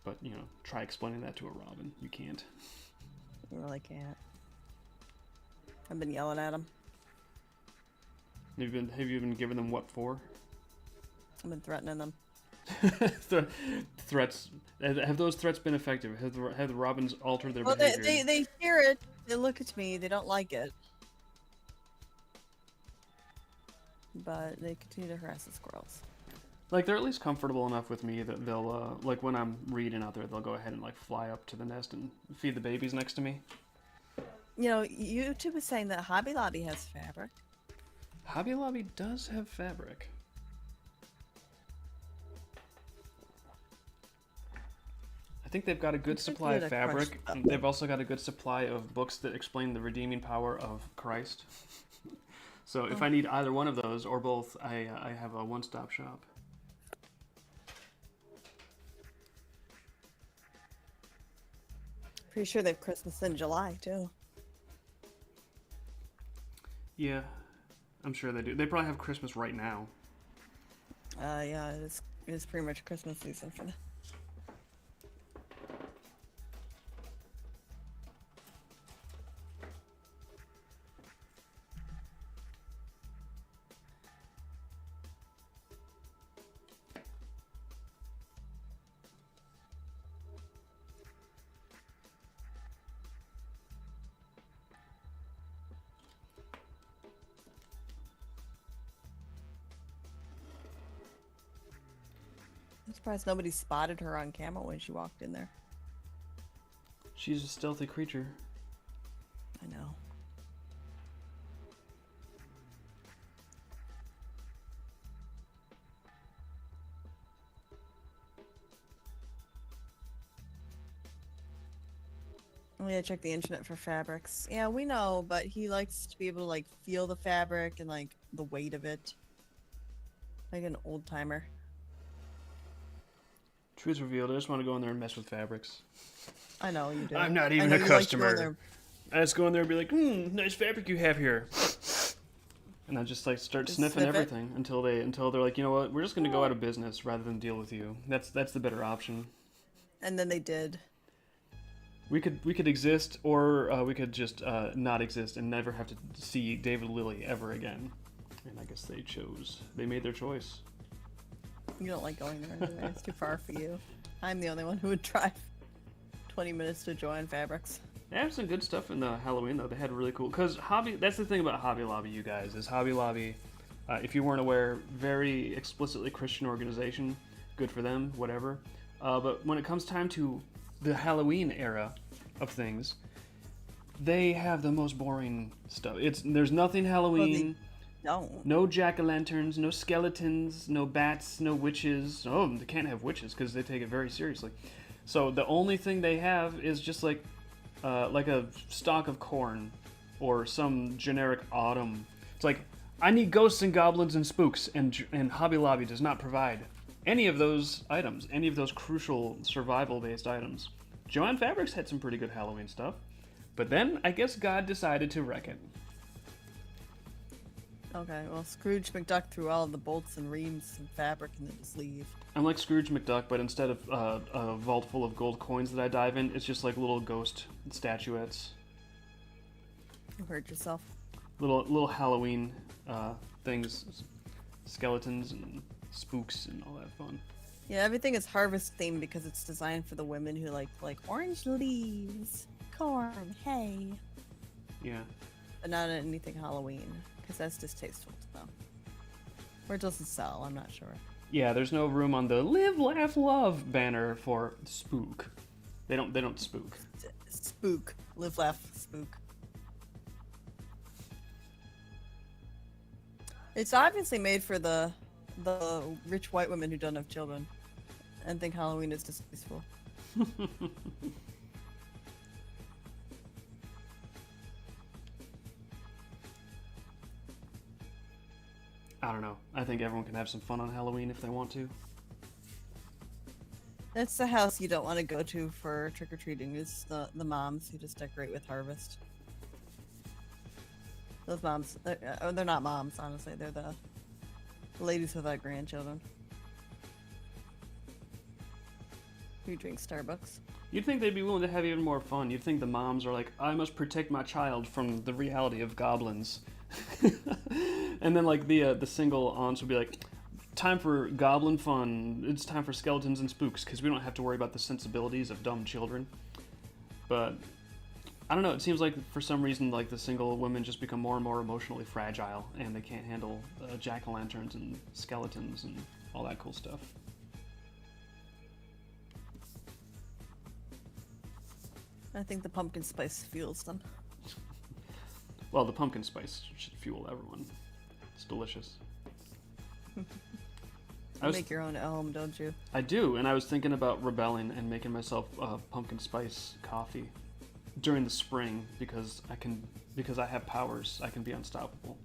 A: But try explaining that to a robin. You can't.
B: You really can't. I've been yelling at them.
A: Have you been giving them what for?
B: I've been threatening them.
A: Threats. Have those threats been effective? Have the robins altered their
B: Well,
A: behavior?
B: they hear it. They look at me. They don't like it. But they continue to harass the squirrels.
A: Like, they're at least comfortable enough with me that they'll, like, when I'm reading out there, they'll go ahead and, like, fly up to the nest and feed the babies next to me.
B: You know, YouTube is saying that Hobby Lobby has fabric.
A: Hobby Lobby does have fabric. I think they've got a good supply of fabric. They've also got a good supply of books that explain the redeeming power of Christ. So if I need either one of those or both, I have a one-stop shop.
B: Pretty sure they have Christmas in July, too.
A: Yeah, I'm sure they do. They probably have Christmas right now.
B: Yeah, it is pretty much Christmas season for them. I'm surprised nobody spotted her on camera when she walked in there.
A: She's a stealthy creature.
B: I know. Oh yeah, check the internet for fabrics. Yeah, we know, but he likes to be able to like feel the fabric and like the weight of it. Like an old timer.
A: Truth revealed, I just want to go in there and mess with fabrics.
B: I know you do.
A: I'm not even a customer. I just go in there and be like, nice fabric you have here. And I just like start sniffing everything until they're like, you know what, we're just gonna go out of business rather than deal with you. That's the better option.
B: And then they did.
A: We could exist, or we could just not exist and never have to see David Lilly ever again. And I guess they made their choice.
B: You don't like going there anyway. It's too far for you. I'm the only one who would drive 20 minutes to Joann Fabrics.
A: They have some good stuff in the Halloween though. They had really cool, because that's the thing about Hobby Lobby, you guys, is Hobby Lobby, if you weren't aware, very explicitly Christian organization. Good for them, whatever. But when it comes time to the Halloween era of things, they have the most boring stuff. There's nothing Halloween. No jack-o'-lanterns, no skeletons, no bats, no witches. Oh, they can't have witches because they take it very seriously. So the only thing they have is just like a stalk of corn or some generic autumn. It's like, I need ghosts and goblins and spooks, and Hobby Lobby does not provide any of those items, any of those crucial survival-based items. Joann Fabrics had some pretty good Halloween stuff, but then I guess God decided to wreck it.
B: Okay, well, Scrooge McDuck threw all the bolts and reams and fabric and then just leave.
A: I'm like Scrooge McDuck, but instead of a vault full of gold coins that I dive in, it's just like little ghost statuettes.
B: You hurt yourself.
A: Little Halloween things, skeletons and spooks and all that fun.
B: Yeah, everything is harvest themed because it's designed for the women who like orange leaves, corn, hay.
A: Yeah.
B: But not anything Halloween, because that's distasteful to them. Or it doesn't sell, I'm not sure.
A: Yeah, there's no room on the Live, Laugh, Love banner for spook. They don't spook.
B: Spook. Live, laugh, spook. It's obviously made for the rich white women who don't have children and think Halloween is distasteful.
A: I don't know. I think everyone can have some fun on Halloween if they want to.
B: That's the house you don't want to go to for trick or treating. Is the moms who just decorate with harvest. Those moms, they're not moms, honestly. They're the ladies without grandchildren who drink Starbucks.
A: You'd think they'd be willing to have even more fun. You'd think the moms are like, I must protect my child from the reality of goblins. And then like the single aunts would be like, time for goblin fun. It's time for skeletons and spooks because we don't have to worry about the sensibilities of dumb children. But I don't know. It seems like for some reason, like the single women just become more and more emotionally fragile, and they can't handle jack-o'-lanterns and skeletons and all that cool stuff.
B: I think the pumpkin spice fuels them.
A: Well, the pumpkin spice should fuel everyone. It's delicious.
B: You make your own at home, don't you?
A: I do, and I was thinking about rebelling and making myself pumpkin spice coffee during the spring because I have powers. I can be unstoppable.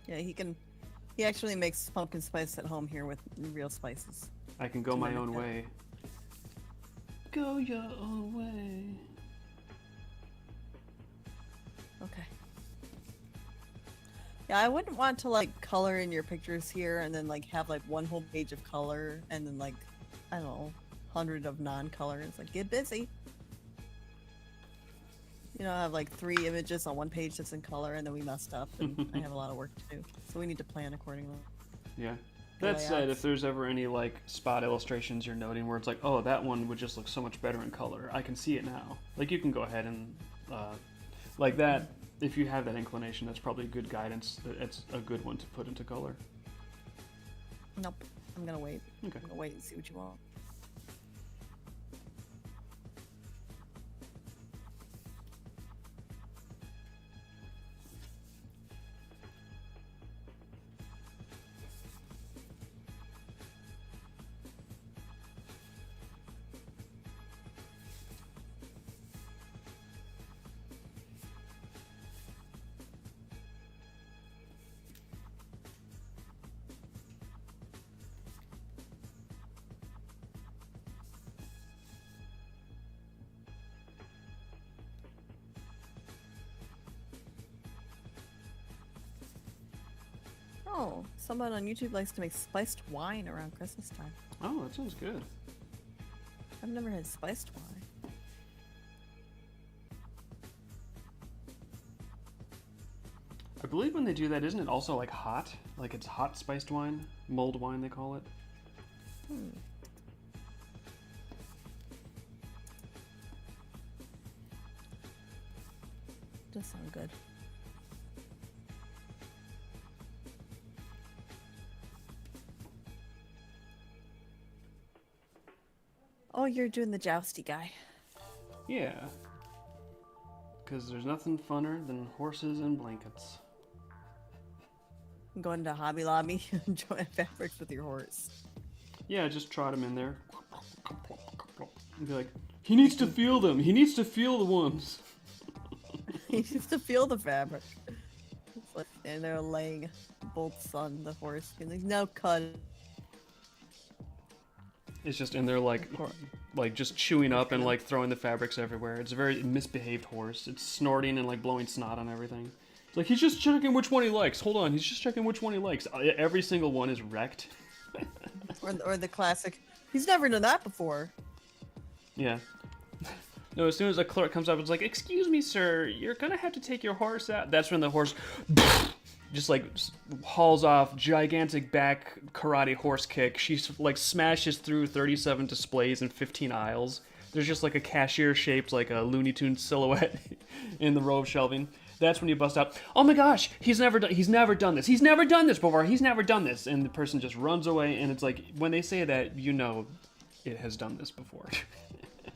B: Yeah, he actually makes pumpkin spice at home here with real spices.
A: I can go my own way. Go your own way.
B: Okay. Yeah, I wouldn't want to like color in your pictures here and then like have like one whole page of color and then like, I don't know, 100 of non-color. It's like, get busy. You know, I have like 3 images on one page that's in color and then we messed up and I have a lot of work to do. So we need to plan accordingly.
A: Yeah. That said, if there's ever any like spot illustrations you're noting where it's like, oh, that one would just look so much better in color, I can see it now. Like you can go ahead and like that. If you have that inclination, that's probably good guidance. It's a good one to put into color.
B: Nope. I'm gonna wait.
A: Okay.
B: I'm gonna wait and see what you want. Oh, someone on YouTube likes to make spiced wine around Christmas time.
A: Oh, that sounds good.
B: I've never had spiced wine.
A: I believe when they do that, isn't it also like hot? Like it's hot spiced wine? Mulled wine, they call it.
B: Does sound good. Oh, you're doing the jousty guy.
A: Yeah. Because there's nothing funner than horses and blankets.
B: Going to Hobby Lobby and enjoying fabrics with your horse.
A: Yeah, just trot him in there. And be like, he needs to feel them. He needs to feel the ones.
B: He needs to feel the fabric. It's like, and they're laying bolts on the horse. And like, no, cut.
A: It's just in there like just chewing up and like throwing the fabrics everywhere. It's a very misbehaved horse. It's snorting and like blowing snot on everything. It's like he's just checking which one he likes. Hold on, he's just checking which one he likes. Every single one is wrecked.
B: or the classic, he's never done that before.
A: Yeah. No, as soon as a clerk comes up, it's like, excuse me, sir, you're gonna have to take your horse out. That's when the horse just like hauls off, gigantic back karate horse kick. She like smashes through 37 displays and 15 aisles. There's just like a cashier shaped like a Looney Tunes silhouette in the row of shelving. That's when you bust out, oh my gosh, he's never done this. He's never done this before. He's never done this. And the person just runs away. And it's like, when they say that, you know, it has done this before.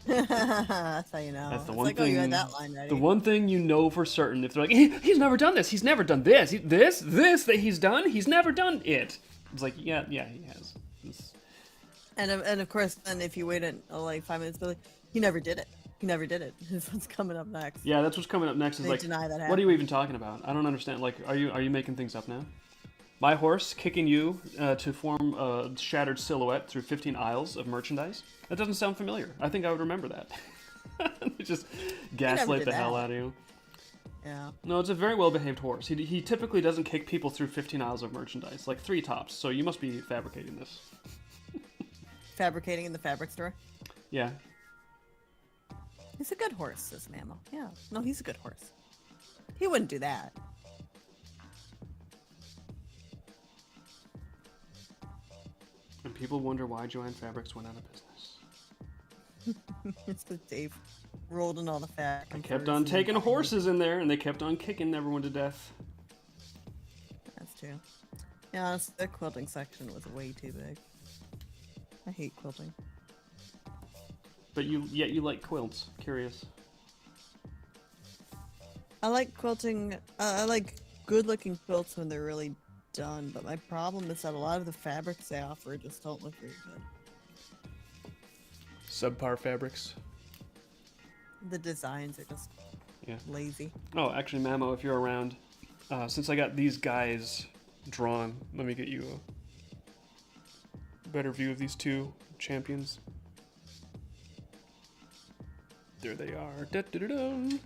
B: That's how you know.
A: That's the
B: it's
A: one
B: like,
A: thing.
B: Oh, you had that line ready.
A: The one thing you know for certain, if they're like, he's never done this. He's never done this. This that he's done. He's never done it. It's like, yeah, he has.
B: And of course, then if you wait like 5 minutes, they're like, he never did it. He never did it. That's what's coming up next.
A: Yeah, that's what's coming up next. Is
B: They
A: like,
B: deny that
A: what are you even talking about? I don't understand. Like, are you making things up now? My horse kicking you to form a shattered silhouette through 15 aisles of merchandise. That doesn't sound familiar. I think I would remember that. Just gaslight the hell out of you.
B: Yeah.
A: No, it's a very well-behaved horse. He typically doesn't kick people through 15 aisles of merchandise, like 3 tops. So you must be fabricating this.
B: Fabricating in the fabric store.
A: Yeah.
B: He's a good horse, says Mammo. Yeah. No, he's a good horse. He wouldn't do that.
A: And people wonder why Joanne Fabrics went out of business.
B: It's because Dave rolled in all the fat.
A: I kept on taking horses in there, and they kept on kicking everyone to death.
B: That's true. Yeah, honestly, the quilting section was way too big. I hate quilting.
A: But yet you like quilts. Curious.
B: I like quilting. I like good-looking quilts when they're really done. But my problem is that a lot of the fabrics they offer just don't look very good.
A: Subpar fabrics.
B: The designs are just lazy.
A: Oh, actually, Mammo, if you're around, since I got these guys drawn, let me get you a better view of these 2 champions. There they are. Da-da-da-da.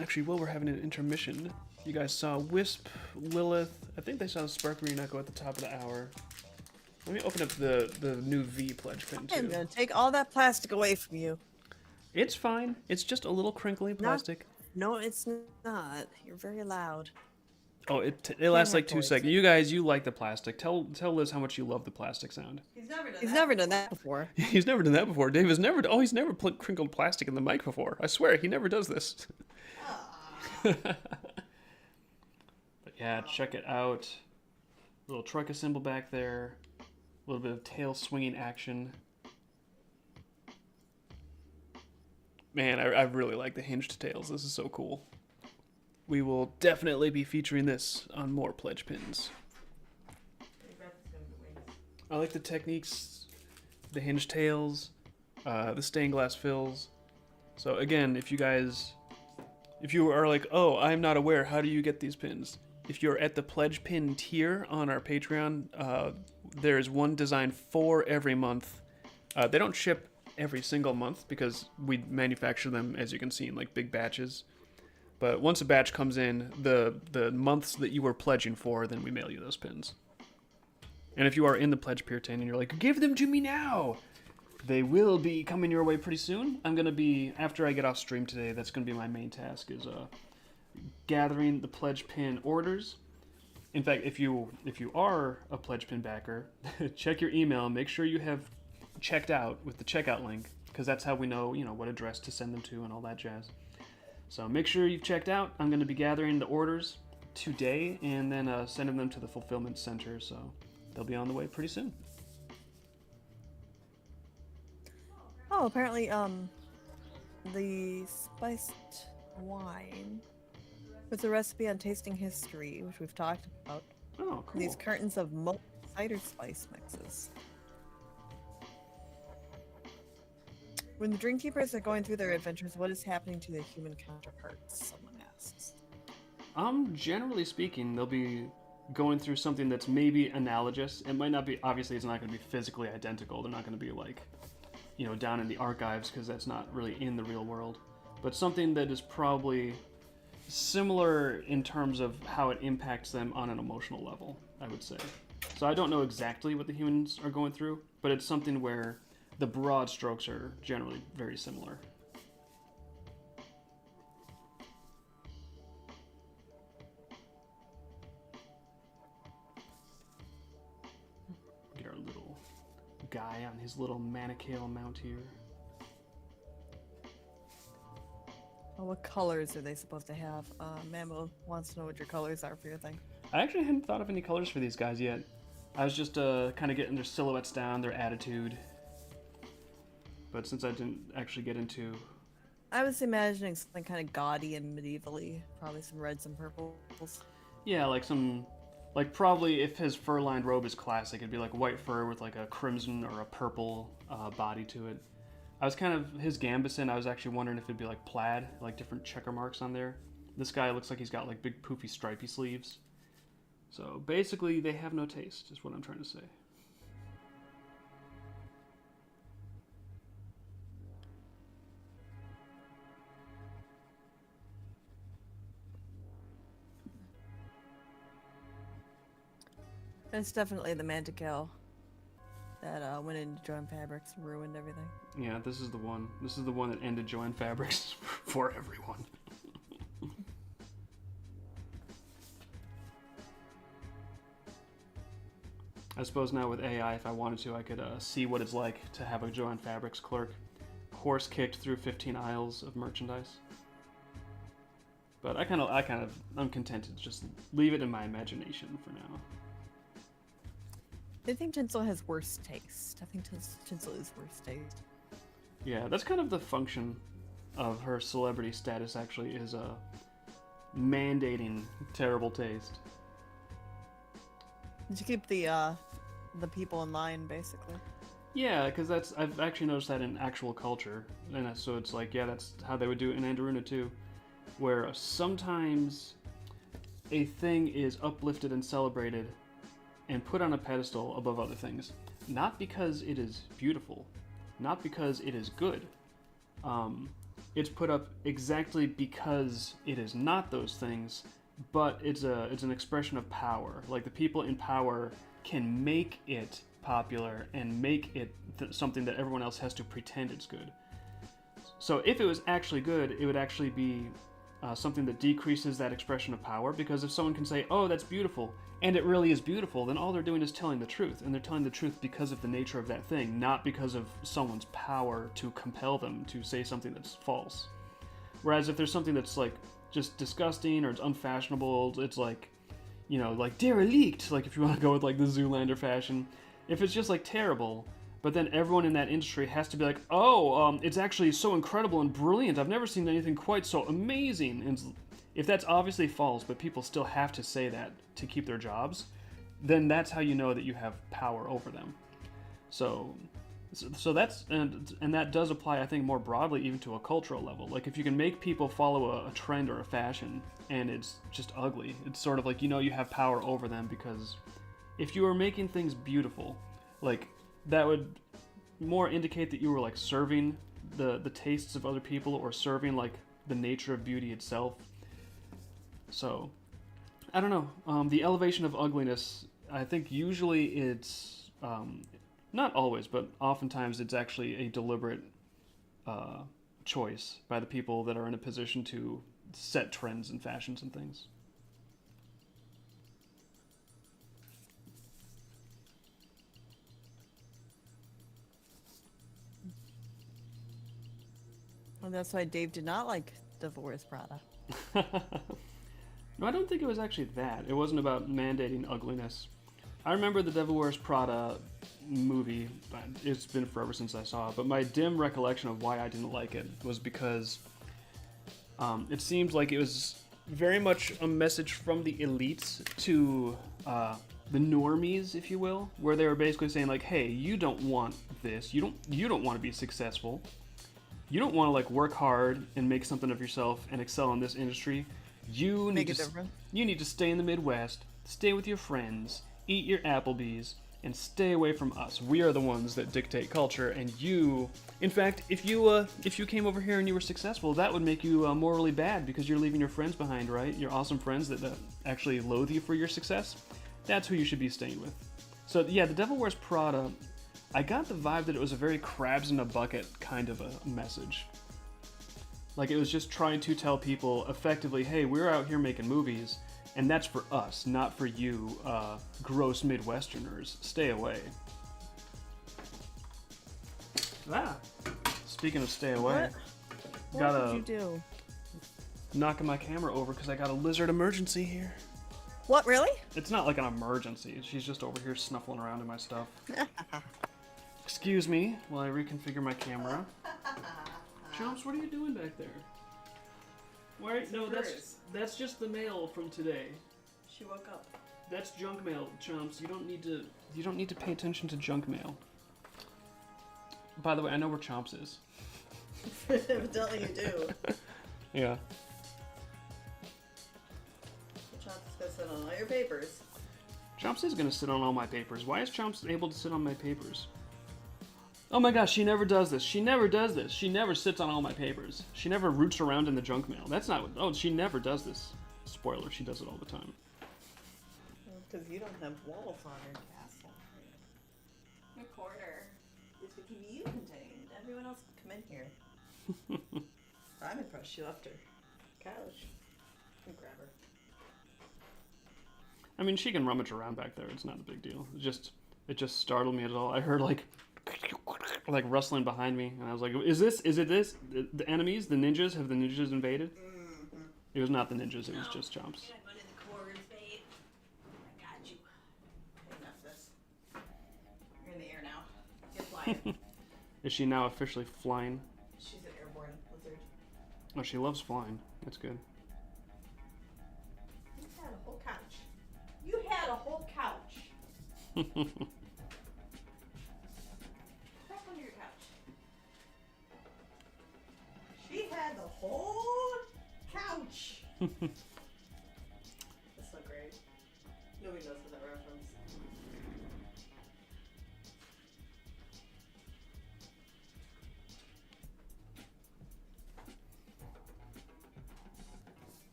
A: Actually, while we're having an intermission, you guys saw Wisp, Lilith. I think they saw Sparkly and Echo at the top of the hour. Let me open up the new V pledge pin too.
B: I'm gonna take all that plastic away from you.
A: It's fine. It's just a little crinkly plastic.
B: No, it's not. You're very loud.
A: Oh, it lasts like 2 seconds. You guys, you like the plastic. Tell Liz how much you love the plastic sound.
B: He's never done that before.
A: He's never done that before. Dave has never. Oh, he's never put crinkled plastic in the mic before. I swear, he never does this. But yeah, check it out. Little truck symbol back there. A little bit of tail swinging action. Man, I really like the hinged tails. This is so cool. We will definitely be featuring this on more pledge pins. I like the techniques, the hinged tails, the stained glass fills. So again, if you are like, oh, I'm not aware, how do you get these pins? If you're at the pledge pin tier on our Patreon, there's one design for every month. They don't ship every single month because we manufacture them, as you can see, in like big batches. But once a batch comes in, the months that you were pledging for, then we mail you those pins. And if you are in the pledge tier and you're like, give them to me now, they will be coming your way pretty soon. I'm gonna be, after I get off stream today, that's gonna be my main task, is gathering the pledge pin orders. In fact, if you are a pledge pin backer, check your email, make sure you have checked out with the checkout link, because that's how we know, what address to send them to and all that jazz. So make sure you've checked out. I'm going to be gathering the orders today and then sending them to the fulfillment center, so they'll be on the way pretty soon.
B: Oh, apparently, the spiced wine was a recipe on Tasting History, which we've talked about.
A: Oh, cool.
B: These cartons of malt cider spice mixes. When the Dream Keepers are going through their adventures, what is happening to their human counterparts? Someone asks.
A: Generally speaking, they'll be going through something that's maybe analogous. It might not be, obviously it's not going to be physically identical. They're not going to be like, down in the archives, because that's not really in the real world. But something that is probably similar in terms of how it impacts them on an emotional level, I would say. So I don't know exactly what the humans are going through, but it's something where the broad strokes are generally very similar. Get our little guy on his little Manukale mount here.
B: Oh, what colors are they supposed to have? Mammo wants to know what your colors are for your thing.
A: I actually hadn't thought of any colors for these guys yet. I was just kind of getting their silhouettes down, their attitude. But since I didn't actually get into...
B: I was imagining something kind of gaudy and medieval-y. Probably some reds and purples.
A: Yeah, like probably if his fur-lined robe is classic, it'd be like white fur with like a crimson or a purple body to it. I was kind of, his gambeson, I was actually wondering if it'd be like plaid, like different checker marks on there. This guy looks like he's got like big poofy stripy sleeves. So basically, they have no taste, is what I'm trying to say.
B: It's definitely the Mantical that went into Joanne Fabrics and ruined everything.
A: Yeah, this is the one. This is the one that ended Joanne Fabrics for everyone. I suppose now with AI, if I wanted to, I could see what it's like to have a Joanne Fabrics clerk horse kicked through 15 aisles of merchandise. But I'm content to just leave it in my imagination for now.
B: I think Tinsel has worse taste. I think Tinsel is worse taste.
A: Yeah, that's kind of the function of her celebrity status, actually, is mandating terrible taste.
B: To keep the people in line, basically.
A: Yeah, because I've actually noticed that in actual culture, and so it's like, yeah, that's how they would do it in Andaruna too, where sometimes a thing is uplifted and celebrated and put on a pedestal above other things, not because it is beautiful, not because it is good. It's put up exactly because it is not those things, but it's an expression of power. Like the people in power can make it popular and make it something that everyone else has to pretend it's good. So if it was actually good, it would actually be something that decreases that expression of power, because if someone can say, oh, that's beautiful, and it really is beautiful, then all they're doing is telling the truth, and they're telling the truth because of the nature of that thing, not because of someone's power to compel them to say something that's false. Whereas if there's something that's like just disgusting or it's unfashionable, it's like, you know, like derelict, like if you want to go with like the Zoolander fashion, if it's just like terrible, but then everyone in that industry has to be like, oh, it's actually so incredible and brilliant, I've never seen anything quite so amazing. And if that's obviously false, but people still have to say that to keep their jobs, then that's how you know that you have power over them. So that's, and that does apply, I think, more broadly even to a cultural level. Like if you can make people follow a trend or a fashion and it's just ugly, it's sort of like, you know, you have power over them, because if you were making things beautiful, like that would more indicate that you were like serving the tastes of other people, or serving like the nature of beauty itself. So I don't know, the elevation of ugliness, I think usually it's not always, but oftentimes it's actually a deliberate choice by the people that are in a position to set trends and fashions and things.
B: And that's why Dave did not like Devil Wears Prada.
A: No, I don't think it was actually that. It wasn't about mandating ugliness. I remember the Devil Wears Prada movie. It's been forever since I saw it, but my dim recollection of why I didn't like it was because it seemed like it was very much a message from the elites to the normies, if you will, where they were basically saying like, hey, you don't want this. You don't want to be successful. You don't want to like work hard and make something of yourself and excel in this industry. You need to stay in the Midwest, stay with your friends, eat your Applebee's, and stay away from us. We are the ones that dictate culture, and you, in fact, if you came over here and you were successful, that would make you morally bad, because you're leaving your friends behind, right? Your awesome friends that actually loathe you for your success. That's who you should be staying with. So yeah, the Devil Wears Prada, I got the vibe that it was a very crabs in a bucket kind of a message. Like it was just trying to tell people effectively, hey, we're out here making movies, and that's for us, not for you, gross Midwesterners. Stay away. Speaking of stay away,
B: what did you do?
A: Knocking my camera over because I got a lizard emergency here.
B: What, really?
A: It's not like an emergency. She's just over here snuffling around in my stuff. Excuse me while I reconfigure my camera. Chomps, what are you doing back there? Why? No, that's just the mail from today.
B: She woke up.
A: That's junk mail, Chomps. You don't need to pay attention to junk mail. By the way, I know where Chomps is.
B: Evidently you do.
A: Yeah.
B: Chomps is gonna sit on all your papers.
A: Chomps is gonna sit on all my papers. Why is Chomps able to sit on my papers? Oh my gosh, she never does this. She never does this. She never sits on all my papers. She never roots around in the junk mail. That's not what... Oh, she never does this. Spoiler, she does it all the time.
B: Because you don't have walls on your castle. The corner is to keep you contained. Everyone else can come in here. I'm impressed she left her couch. And grab her.
A: I mean, she can rummage around back there. It's not a big deal. It just startled me at all. I heard like rustling behind me, and I was like, "Is it this? The enemies? The ninjas? Have the ninjas invaded?"
B: Mm-hmm.
A: It was not the ninjas. It was just Chomps.
B: Can I go to the corners, babe? I got you. Enough of this. You're in the air now. Get flying.
A: Is she now officially flying?
B: She's an airborne lizard.
A: Oh, she loves flying. That's good.
B: You had a whole couch. You had a whole couch. Back on your couch. She had the whole couch. That's so great. Nobody knows what that reference.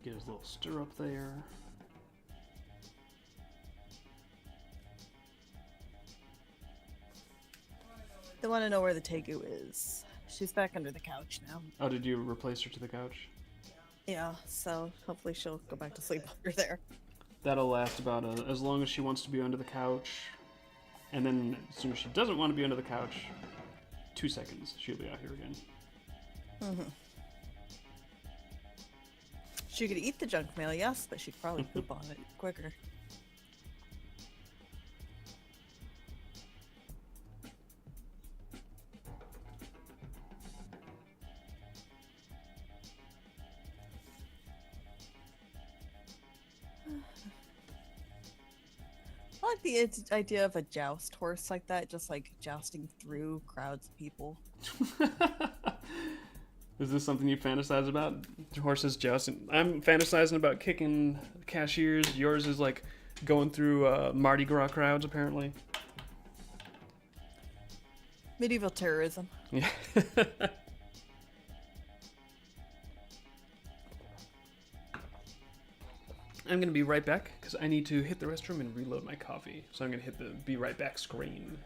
A: Get his little stirrup there.
B: They want to know where the Tegu is. She's back under the couch now.
A: Oh, did you replace her to the couch?
B: Yeah, so hopefully she'll go back to sleep under there.
A: That'll last about as long as she wants to be under the couch. And then as soon as she doesn't want to be under the couch, 2 seconds, she'll be out here again.
B: Mm-hmm. She could eat the junk mail, yes, but she'd probably poop on it quicker. I like the idea of a joust horse like that, just like jousting through crowds of people.
A: Is this something you fantasize about? Horses jousting? I'm fantasizing about kicking cashiers. Yours is like going through Mardi Gras crowds, apparently.
B: Medieval terrorism.
A: Yeah. I'm going to be right back because I need to hit the restroom and reload my coffee. So I'm going to hit the be right back screen.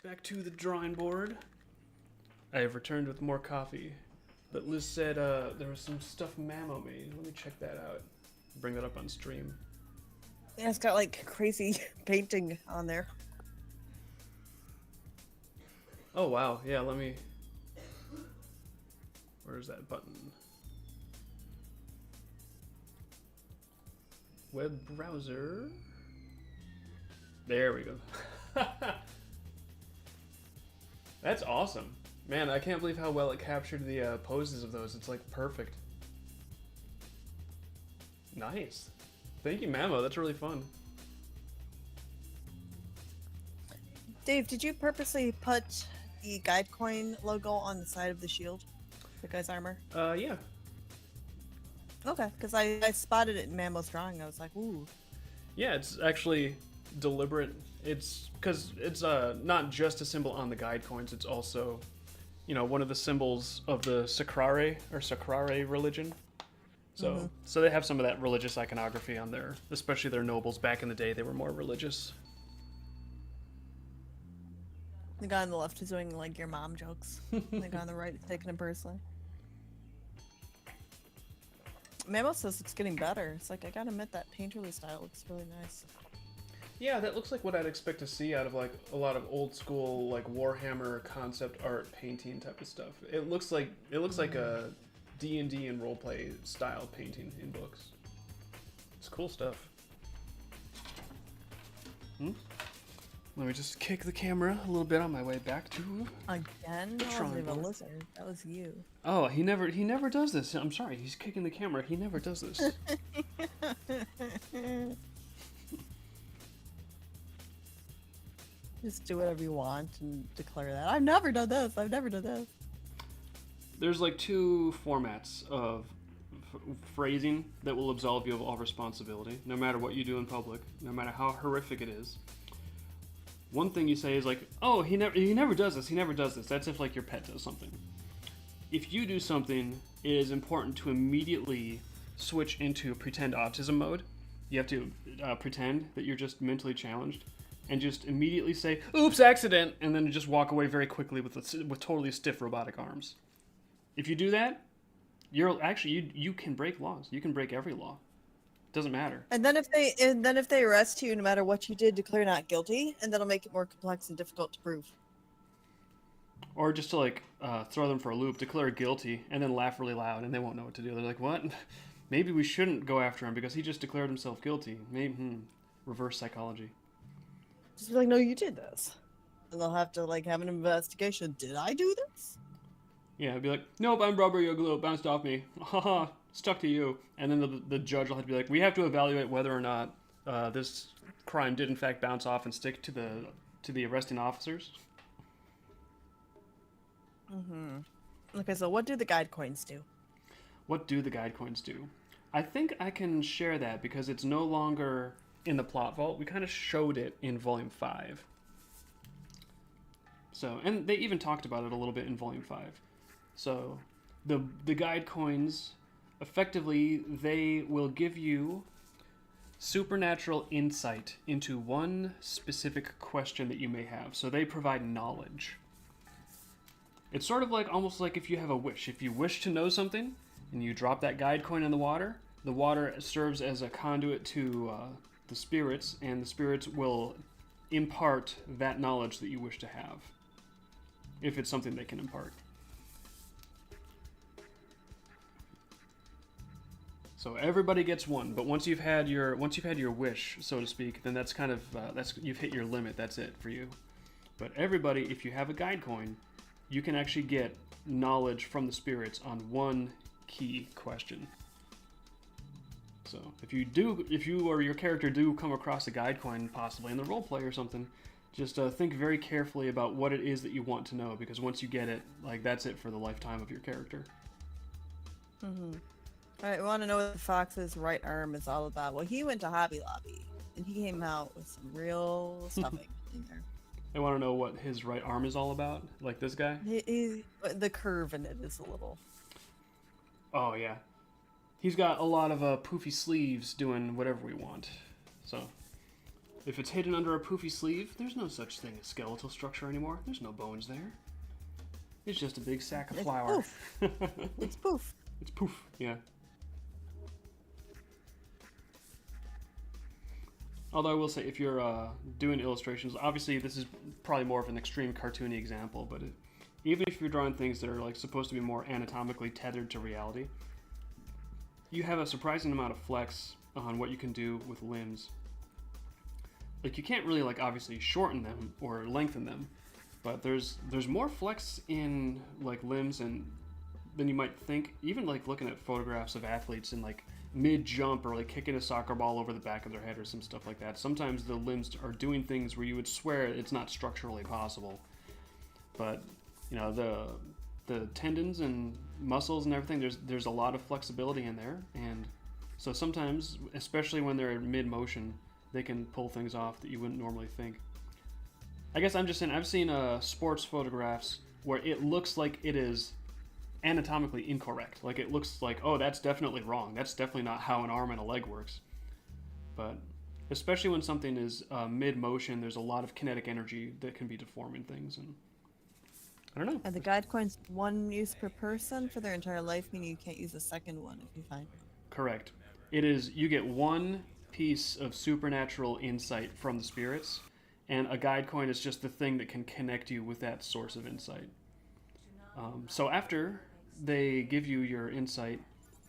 A: back to the drawing board. I have returned with more coffee. But Liz said there was some stuff Mamo made. Let me check that out. Bring that up on stream.
B: Yeah, it's got like crazy painting on there.
A: Oh wow, yeah, let me... Where's that button? Web browser. There we go. That's awesome. Man, I can't believe how well it captured the poses of those. It's like perfect. Nice. Thank you, Mamo. That's really fun.
B: Dave, did you purposely put the guide coin logo on the side of the shield? The guy's armor?
A: Yeah.
B: Okay, because I spotted it in Mamo's drawing. I was like, ooh.
A: Yeah, it's actually deliberate. It's because it's not just a symbol on the guide coins. It's also, you know, one of the symbols of the Sacrare religion. So, so they have some of that religious iconography on there, especially their nobles. Back in the day, they were more religious.
B: The guy on the left is doing like your mom jokes. The guy on the right is taking it personally. Mamo says it's getting better. It's like, I gotta admit that painterly style looks really nice.
A: Yeah, that looks like what I'd expect to see out of like a lot of old school like Warhammer concept art painting type of stuff. It looks like a D&D and roleplay style painting in books. It's cool stuff. Let me just kick the camera a little bit on my way back to
B: Again?
A: the
B: That
A: drawing
B: wasn't even a
A: board.
B: lizard. That was you.
A: Oh, he never does this. I'm sorry, he's kicking the camera. He never does this.
B: Just do whatever you want and declare that. I've never done this. I've never done this.
A: There's like two formats of phrasing that will absolve you of all responsibility, no matter what you do in public, no matter how horrific it is. One thing you say is like, "Oh, he never does this. He never does this." That's if like your pet does something. If you do something, it is important to immediately switch into pretend autism mode. You have to pretend that you're just mentally challenged, and just immediately say, "Oops, accident," and then just walk away very quickly with totally stiff robotic arms. If you do that, you're actually you can break laws. You can break every law. Doesn't matter.
B: And then if they arrest you, no matter what you did, declare not guilty, and that'll make it more complex and difficult to prove.
A: Or just to like throw them for a loop, declare guilty, and then laugh really loud, and they won't know what to do. They're like, "What? Maybe we shouldn't go after him because he just declared himself guilty." Maybe reverse psychology.
B: Just be like, no, you did this. And they'll have to like have an investigation. Did I do this?
A: Yeah, it'd be like, "Nope, I'm rubber, you're glue, it bounced off me. Haha, stuck to you." And then the judge will have to be like, "We have to evaluate whether or not this crime did in fact bounce off and stick to the arresting officers."
B: Okay, so what do the guide coins do?
A: What do the guide coins do? I think I can share that because it's no longer in the plot vault. We kind of showed it in Volume 5. So, and they even talked about it a little bit in Volume 5. So, the guide coins, effectively, they will give you supernatural insight into one specific question that you may have. So they provide knowledge. It's sort of like, almost like if you have a wish. If you wish to know something, and you drop that guide coin in the water serves as a conduit to the spirits, and the spirits will impart that knowledge that you wish to have, if it's something they can impart. So everybody gets one, but once you've had your wish, so to speak, then that's kind of you've hit your limit. That's it for you. But everybody, if you have a guide coin, you can actually get knowledge from the spirits on one key question. So if you or your character do come across a guide coin, possibly in the roleplay or something, just think very carefully about what it is that you want to know, because once you get it, like, that's it for the lifetime of your character.
B: All right, we want to know what the fox's right arm is all about. Well, he went to Hobby Lobby, and he came out with some real stuffing in there.
A: They want to know what his right arm is all about, like this guy?
B: The curve in it is a little...
A: Oh, yeah. He's got a lot of poofy sleeves doing whatever we want. So, If it's hidden under a poofy sleeve, there's no such thing as skeletal structure anymore. There's no bones there. It's just a big sack of flour.
B: Poof. It's poof.
A: It's poof, yeah. Although I will say, if you're doing illustrations, obviously this is probably more of an extreme cartoony example, but even if you're drawing things that are like supposed to be more anatomically tethered to reality, you have a surprising amount of flex on what you can do with limbs. Like, you can't really, like, obviously shorten them or lengthen them, but there's more flex in, like, limbs than you might think. Even, like, looking at photographs of athletes in, like, mid-jump or, like, kicking a soccer ball over the back of their head or some stuff like that. Sometimes the limbs are doing things where you would swear it's not structurally possible. But, you know, the tendons and muscles and everything, there's a lot of flexibility in there. And so sometimes, especially when they're in mid-motion, they can pull things off that you wouldn't normally think. I guess I'm just saying, I've seen sports photographs where it looks like it is anatomically incorrect. Like, it looks like, oh, that's definitely wrong. That's definitely not how an arm and a leg works. But especially when something is mid-motion, there's a lot of kinetic energy that can be deforming things. And I don't know.
B: And the guide coin's one use per person for their entire life, meaning you can't use a second one if you find it.
A: Correct. It is, you get one piece of supernatural insight from the spirits, and a guide coin is just the thing that can connect you with that source of insight. So after they give you your insight,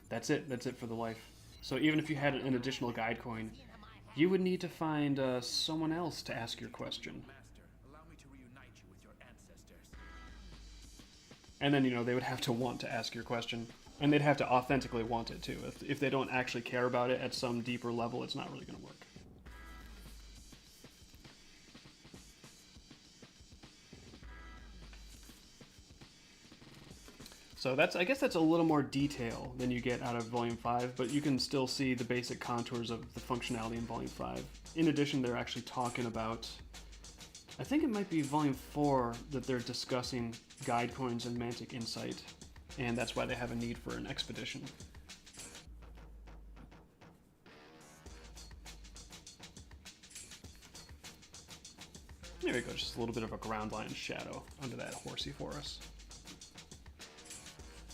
A: that's it for the life. So even if you had an additional guide coin, you would need to find someone else to ask your question. And then, you know, they would have to want to ask your question. And they'd have to authentically want it, too. If they don't actually care about it at some deeper level, it's not really going to work. So I guess that's a little more detail than you get out of Volume 5, but you can still see the basic contours of the functionality in Volume 5. In addition, they're actually talking about, I think it might be Volume 4 that they're discussing guide coins and mantic insight. And that's why they have a need for an expedition. There we go, just a little bit of a ground line shadow under that horsey for us.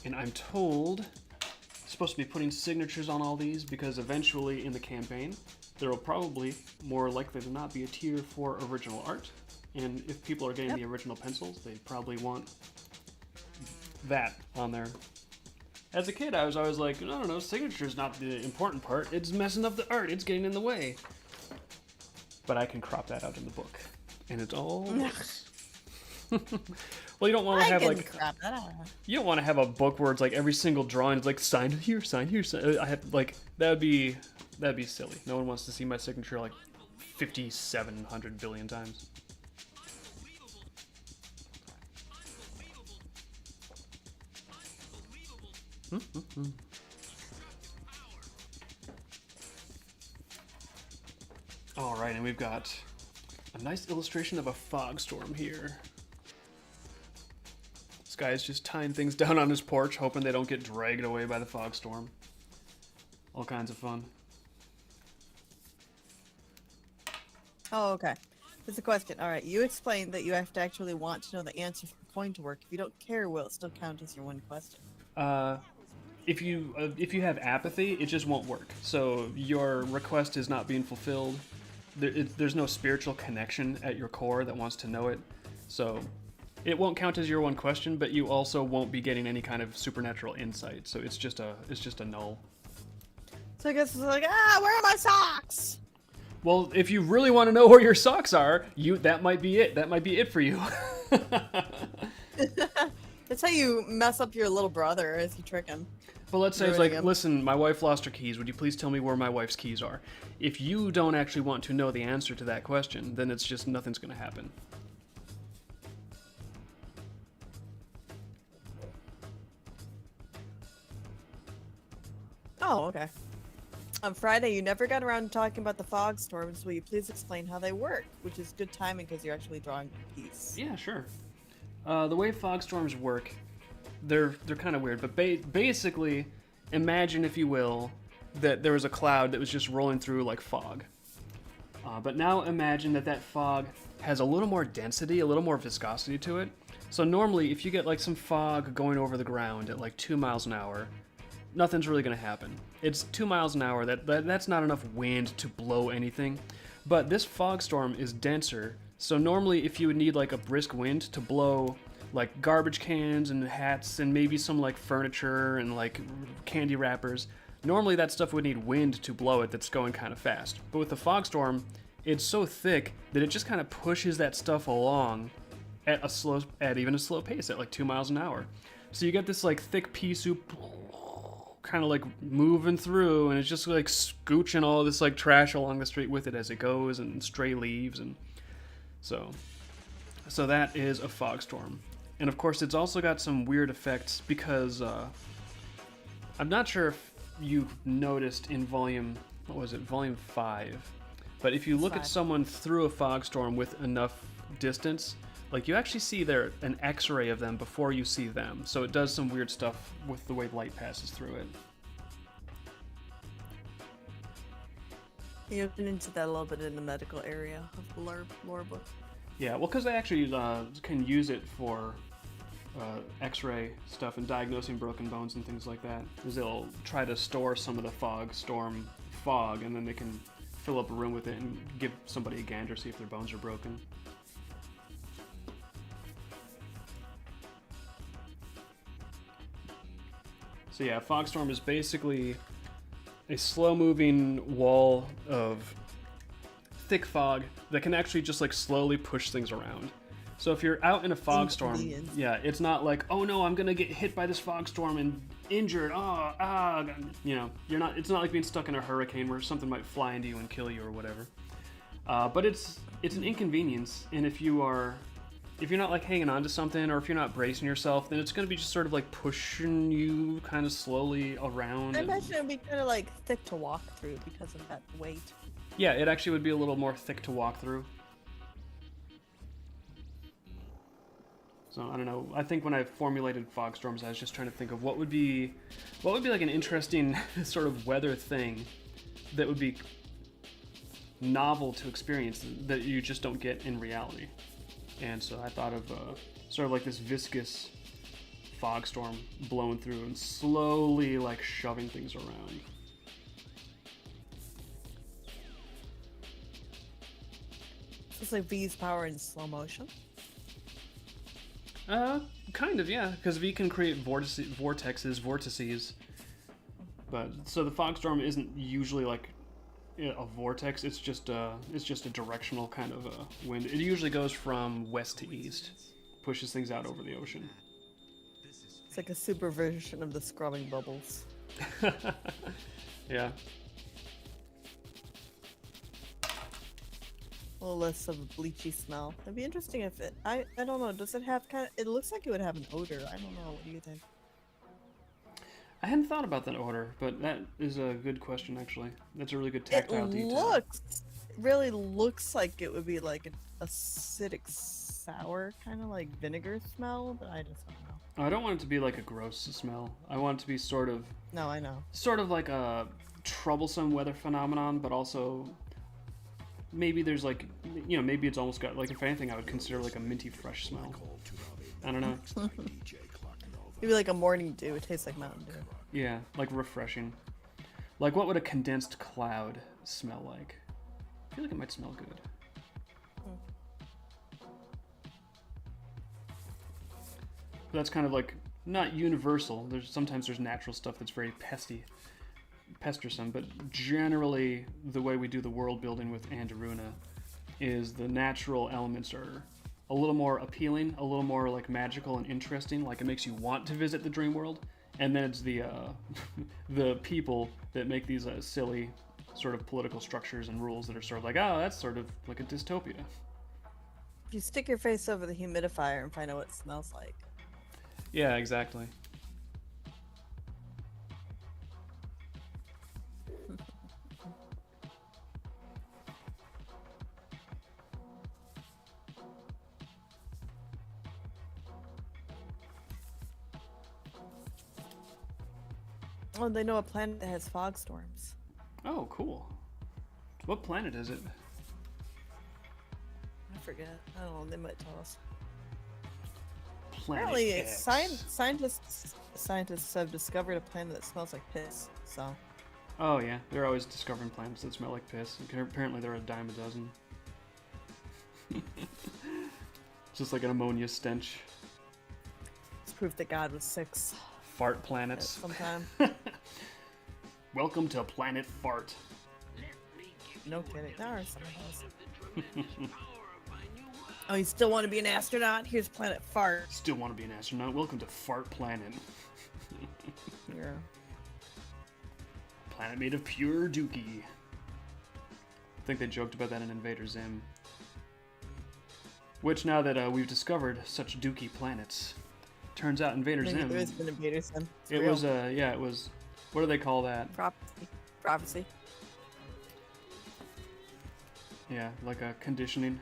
A: And I'm told I'm supposed to be putting signatures on all these because eventually in the campaign there will probably, more likely than not, be a tier for original art. And if people are getting the original pencils, they probably want that on there. As a kid, I was always like, no, signature's not the important part. It's messing up the art. It's getting in the way. But I can crop that out in the book, and it's all works. Well, you don't want to have like
B: crap that out.
A: You don't want to have a book where it's like every single drawing is like sign here, sign here. I have like that'd be silly. No one wants to see my signature like 5,700 billion times. All right, and we've got a nice illustration of a fog storm here. This guy is just tying things down on his porch, hoping they don't get dragged away by the fog storm. All kinds of fun.
B: Oh, okay. There's a question. All right, you explained that you have to actually want to know the answer for the coin to work. If you don't care, will it still count as your one question?
A: If you have apathy, it just won't work. So your request is not being fulfilled. There's no spiritual connection at your core that wants to know it. So it won't count as your one question, but you also won't be getting any kind of supernatural insight. So it's just a null.
B: So I guess it's like, where are my socks?
A: Well, if you really want to know where your socks are, that might be it. That might be it for you.
B: That's how you mess up your little brother as you trick him.
A: But let's say it's like, listen, my wife lost her keys. Would you please tell me where my wife's keys are? If you don't actually want to know the answer to that question, then it's just nothing's going to happen.
B: Oh, okay. On Friday, you never got around to talking about the fog storms. Will you please explain how they work? Which is good timing because you're actually drawing a piece.
A: Yeah, sure. The way fog storms work, they're kind of weird, but basically, imagine, if you will, that there was a cloud that was just rolling through like fog. But now imagine that fog has a little more density, a little more viscosity to it. So normally, if you get like some fog going over the ground at like 2 miles an hour, nothing's really going to happen. It's 2 miles an hour. That's not enough wind to blow anything. But this fog storm is denser. So normally, if you would need like a brisk wind to blow like garbage cans and hats and maybe some like furniture and like candy wrappers, normally that stuff would need wind to blow it that's going kind of fast. But with the fog storm, it's so thick that it just kind of pushes that stuff along at even a slow pace at like 2 miles an hour. So you get this like thick pea soup kind of like moving through, and it's just like scooching all this like trash along the street with it as it goes, and stray leaves, and so that is a fog storm. And of course, it's also got some weird effects because I'm not sure if you noticed in volume 5, but if you look at someone through a fog storm with enough distance, like you actually see an X-ray of them before you see them. So it does some weird stuff with the way light passes through it.
B: You open into that a little bit in the medical area of the lore book.
A: Yeah, well, because they actually can use it for X-ray stuff and diagnosing broken bones and things like that. Is they'll try to store some of the fog storm fog, and then they can fill up a room with it and give somebody a gander, see if their bones are broken. So yeah, fog storm is basically a slow-moving wall of thick fog that can actually just like slowly push things around. So if you're out in a fog storm, yeah, it's not like, oh no, I'm gonna get hit by this fog storm and injured. You're not. It's not like being stuck in a hurricane where something might fly into you and kill you or whatever. But it's an inconvenience, and if you're not like hanging on to something, or if you're not bracing yourself, then it's going to be just sort of like pushing you kind of slowly around.
B: I imagine it would be kind of like thick to walk through because of that weight.
A: Yeah, it actually would be a little more thick to walk through. So I don't know. I think when I formulated fog storms, I was just trying to think of what would be like an interesting sort of weather thing that would be novel to experience that you just don't get in reality. And so I thought of sort of like this viscous fog storm blowing through and slowly like shoving things around.
B: It's like V's power in slow motion.
A: Kind of, yeah, because V can create vortices. But so the fog storm isn't usually like a vortex. It's just a directional kind of wind. It usually goes from west to east, pushes things out over the ocean.
B: It's like a super version of the scrubbing bubbles.
A: Yeah.
B: A little less of a bleachy smell. It'd be interesting if I don't know, does it have it looks like it would have an odor. I don't know, what do you think?
A: I hadn't thought about that odor, but that is a good question, actually. That's a really good tactile detail.
B: It really looks like it would be like an acidic sour, kind of like vinegar smell, but I just don't know.
A: I don't want it to be like a gross smell. I want it to be sort of...
B: No, I know.
A: Sort of like a troublesome weather phenomenon, but also... Maybe there's like, maybe it's almost got, like, if anything, I would consider like a minty fresh smell. I don't know.
B: Maybe like a morning dew. It tastes like Mountain Dew.
A: Yeah, like refreshing. Like, what would a condensed cloud smell like? I feel like it might smell good. But that's kind of like, not universal. Sometimes there's natural stuff that's very pestersome, but generally the way we do the world building with Anderuna is the natural elements are a little more appealing, a little more like magical and interesting, like it makes you want to visit the dream world. And then it's the the people that make these silly sort of political structures and rules that are sort of like, oh, that's sort of like a dystopia.
B: If you stick your face over the humidifier and find out what it smells like.
A: Yeah, exactly.
B: Oh, they know a planet that has fog storms.
A: Oh, cool. What planet is it?
B: forget. I don't know. They might tell us.
A: Planet
B: Apparently,
A: X.
B: scientists have discovered a planet that smells like piss. So.
A: Oh yeah, they're always discovering planets that smell like piss. Apparently, there are a dime a dozen. Just like an ammonia stench.
B: It's proof that God was 6.
A: Fart planets.
B: Sometime.
A: Welcome to Planet Fart.
B: No kidding. There are some of those. Oh, you still want to be an astronaut? Here's Planet Fart.
A: Still want to be an astronaut? Welcome to Fart Planet.
B: Yeah.
A: Planet made of pure dookie. I think they joked about that in Invader Zim. Which, now that we've discovered such dookie planets, turns out Invader
B: Maybe
A: Zim.
B: there is an Invader Zim.
A: It was yeah, it was. What do they call that?
B: Prophecy.
A: Yeah, like a conditioning.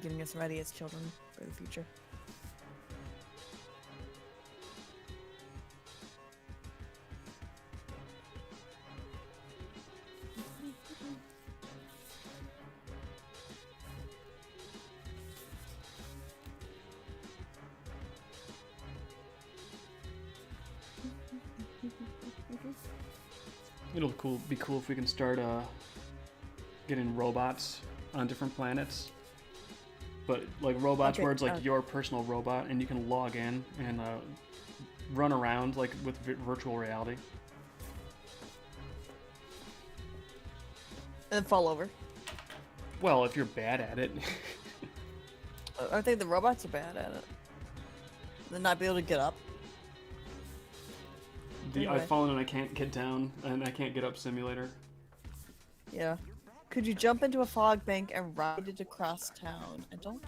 B: Getting us ready as children for the future.
A: It'll be cool if we can start getting robots on different planets. But like robots where it's like your personal robot and you can log in and run around like with virtual reality.
B: And fall over.
A: Well, if you're bad at it.
B: I think the robots are bad at it. They'll not be able to get up.
A: The I've fallen and I can't get down and I can't get up simulator.
B: Yeah. Could you jump into a fog bank and ride it across town? I don't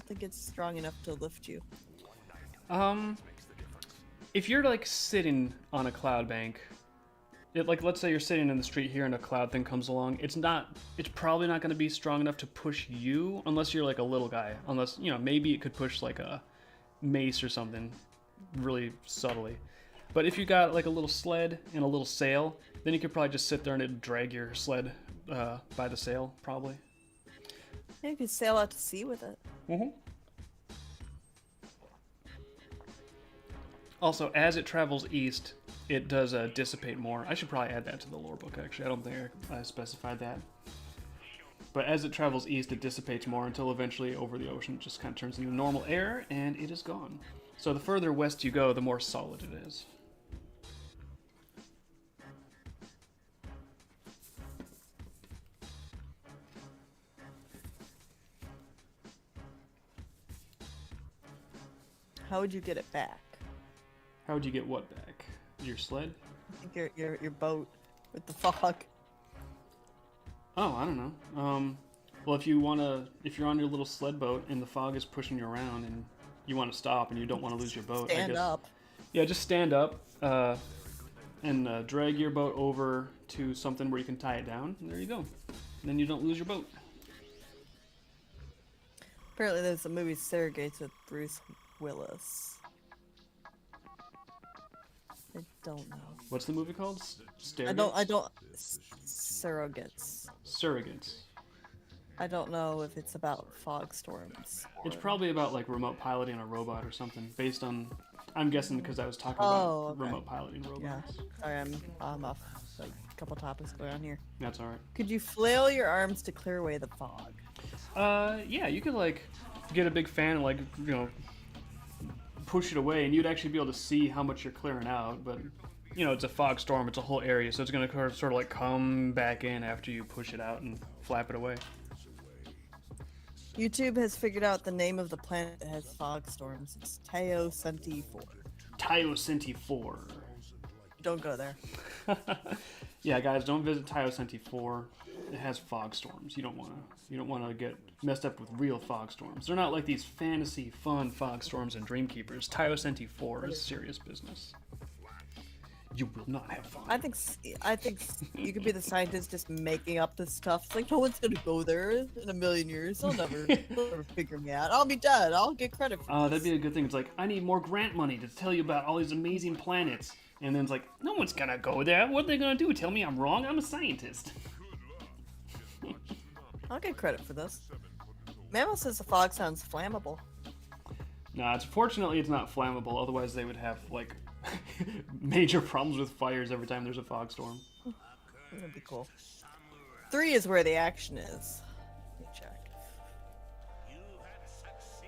B: think it's strong enough to lift you.
A: If you're like sitting on a cloud bank, like let's say you're sitting in the street here and a cloud thing comes along, it's probably not going to be strong enough to push you unless you're like a little guy. Unless, you know, maybe it could push like a mace or something really subtly. But if you got like a little sled and a little sail, then you could probably just sit there and it'd drag your sled by the sail, probably.
B: Yeah, you could sail out to sea with it.
A: Mm-hmm. Also, as it travels east, it does dissipate more. I should probably add that to the lore book, actually. I don't think I specified that. But as it travels east, it dissipates more until eventually over the ocean it just kind of turns into normal air, and it is gone. So the further west you go, the more solid it is.
B: How would you get it back?
A: How would you get what back? Your sled?
B: I think your boat with the fog.
A: Oh, I don't know. Well, if you're on your little sled boat and the fog is pushing you around and you want to stop and you don't want to lose your boat,
B: Stand
A: I guess.
B: up.
A: Yeah, just stand up and drag your boat over to something where you can tie it down. And there you go. And then you don't lose your boat.
B: Apparently, there's a movie Surrogates with Bruce Willis. I don't know.
A: What's the movie called?
B: I don't. Surrogates.
A: Surrogates.
B: I don't know if it's about fog storms.
A: It's probably about like remote piloting a robot or something. Based on, I'm guessing because I was talking about remote piloting robots.
B: Yeah. Sorry, I'm off like a couple topics going on here.
A: That's all right.
B: Could you flail your arms to clear away the fog?
A: Yeah, you could like get a big fan and like, you know, push it away and you'd actually be able to see how much you're clearing out, but you know, it's a fog storm, it's a whole area, so it's going to sort of like come back in after you push it out and flap it away.
B: YouTube has figured out the name of the planet that has fog storms. It's Taio Centi 4.
A: Taio Centi 4.
B: Don't go there.
A: Yeah, guys, don't visit Taio Centi 4. It has fog storms. You don't want to get messed up with real fog storms. They're not like these fantasy fun fog storms in Dreamkeepers. Taio Centi 4 is serious business. You will not have fun.
B: I think you could be the scientist just making up this stuff. It's like no one's gonna go there in a million years. They'll never figure me out. I'll be dead. I'll get credit for this.
A: That'd be a good thing. It's like, I need more grant money to tell you about all these amazing planets. And then it's like, no one's gonna go there. What are they gonna do? Tell me I'm wrong? I'm a scientist.
B: I'll get credit for this. Mammal says the fog sounds flammable.
A: Nah, fortunately it's not flammable. Otherwise, they would have like major problems with fires every time there's a fog storm.
B: That'd be cool. 3 is where the action is. Let me check.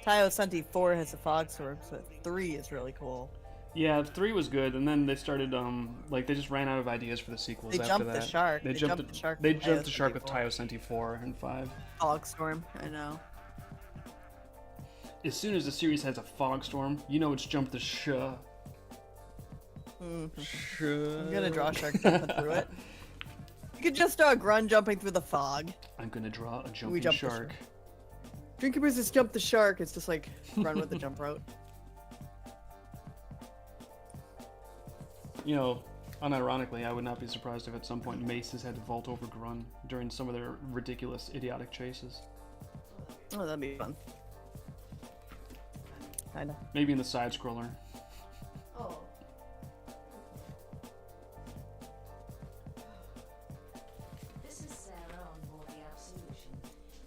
B: Taio Senti 4 has a fog storm, so 3 is really cool.
A: Yeah, 3 was good, and then they started like they just ran out of ideas for the sequels
B: They
A: after
B: jumped
A: that.
B: the shark.
A: They jumped the shark. They jumped the shark with Taio Senti 4 and 5.
B: Fog storm, I know.
A: As soon as the series has a fog storm, you know it's jumped the sh.
B: I'm gonna draw a shark jumping through it. You could just draw a grun jumping through the fog.
A: I'm gonna draw a jumping shark.
B: Dreamkeepers just jump the shark. It's just like run with the jump rope.
A: You know, unironically, I would not be surprised if at some point Mace has had to vault over Grun during some of their ridiculous, idiotic chases.
B: Oh, that'd be fun. Kinda.
A: Maybe in the side scroller.
B: Oh.
C: This is Sarah on board the Absolution.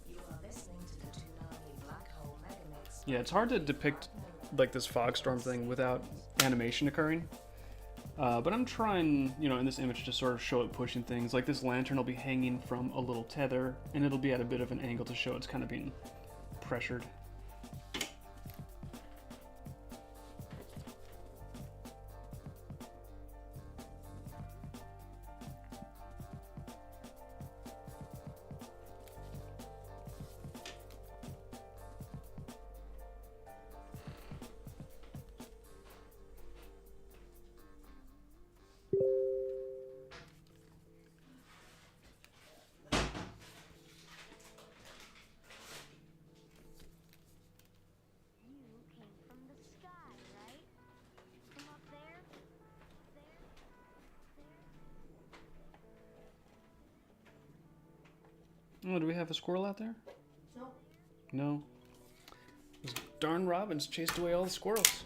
C: You are listening to the Toonami Black Hole Megamix.
A: Yeah, it's hard to depict like this fog storm thing without animation occurring. But I'm trying, you know, in this image to sort of show it pushing things. Like this lantern will be hanging from a little tether, and it'll be at a bit of an angle to show it's kind of being pressured. Oh, do we have a squirrel out there?
B: No.
A: No. Those darn robins chased away all the squirrels.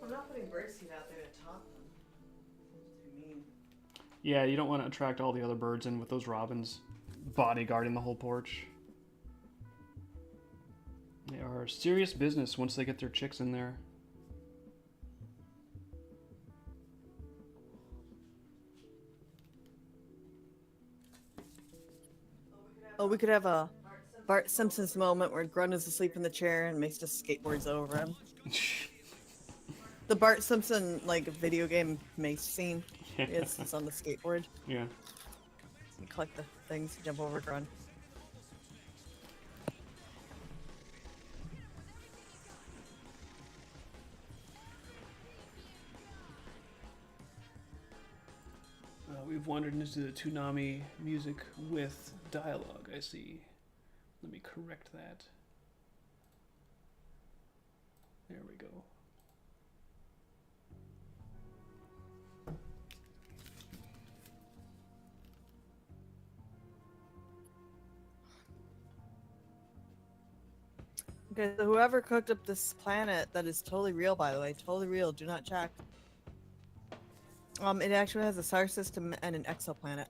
B: I'm not putting birdseed out there to taunt them. That's too mean.
A: Yeah, you don't want to attract all the other birds in with those robins bodyguarding the whole porch. They are serious business once they get their chicks in there.
B: Oh, we could have a Bart Simpson's moment where Grun is asleep in the chair and Mace just skateboards over him. The Bart Simpson, like, video game Mace scene. It's on the skateboard.
A: Yeah.
B: You collect the things, jump over Grun.
A: We've wandered into the Toonami music with dialogue, I see. Let me correct that. There we go.
B: Okay, so whoever cooked up this planet, that is totally real, by the way, totally real, do not check. It actually has a star system and an exoplanet.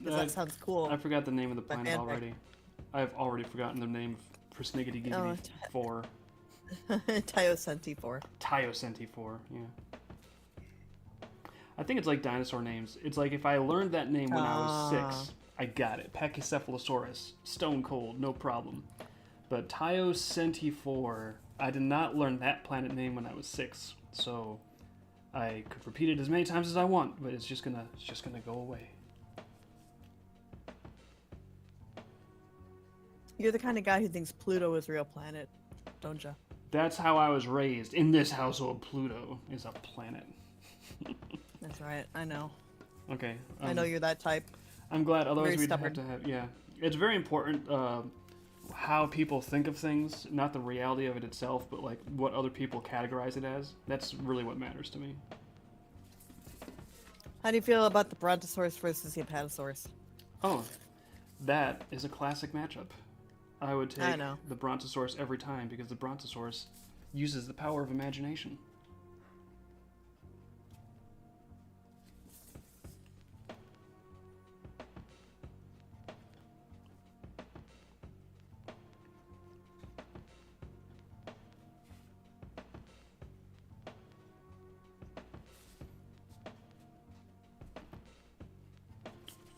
B: That sounds cool.
A: I forgot the name of the planet
B: Fanfic.
A: already. I've already forgotten the name of Persniggity Giggity 4.
B: Taio Senti 4.
A: Taio Senti 4, yeah. I think it's like dinosaur names. It's like if I learned that name when I was 6, I got it. Pachycephalosaurus. Stone cold, no problem. But Taio Senti 4, I did not learn that planet name when I was 6, so I could repeat it as many times as I want, but it's just gonna go away.
B: You're the kind of guy who thinks Pluto is a real planet, don't you?
A: That's how I was raised. In this household, Pluto is a planet.
B: That's right, I know.
A: Okay.
B: I know you're that type.
A: I'm glad, otherwise
B: Very
A: we'd
B: stubborn.
A: have to have, yeah. It's very important how people think of things, not the reality of it itself, but like what other people categorize it as. That's really what matters to me.
B: How do you feel about the Brontosaurus versus the Apatosaurus?
A: Oh, that is a classic matchup. I would take the Brontosaurus every time because the Brontosaurus uses the power of imagination.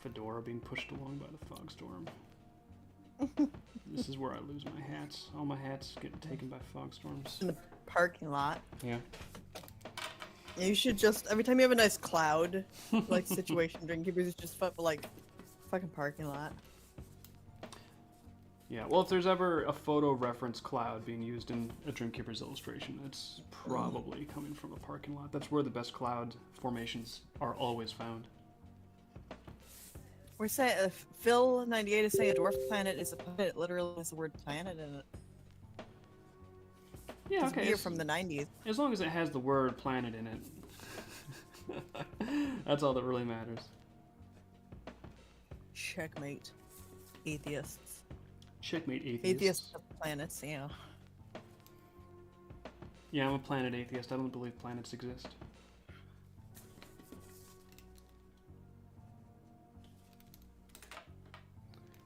A: fedora being pushed along by the fog storm. This is where I lose my hats. All my hats get taken by fog storms.
B: In the parking lot.
A: Yeah.
B: You should just, every time you have a nice cloud, like situation, Dream Keepers is just like fucking parking lot.
A: Yeah, well, if there's ever a photo reference cloud being used in a Dreamkeeper's illustration, it's probably coming from a parking lot. That's where the best cloud formations are always found.
B: We're saying, Phil98 is saying a dwarf planet is a planet. It literally has the word planet in it.
A: Yeah,
B: It's
A: okay.
B: weird from the 90s.
A: As long as it has the word planet in it. That's all that really matters.
B: Checkmate. Atheists.
A: Checkmate atheists.
B: Atheists of planets, yeah.
A: Yeah, I'm a planet atheist. I don't believe planets exist.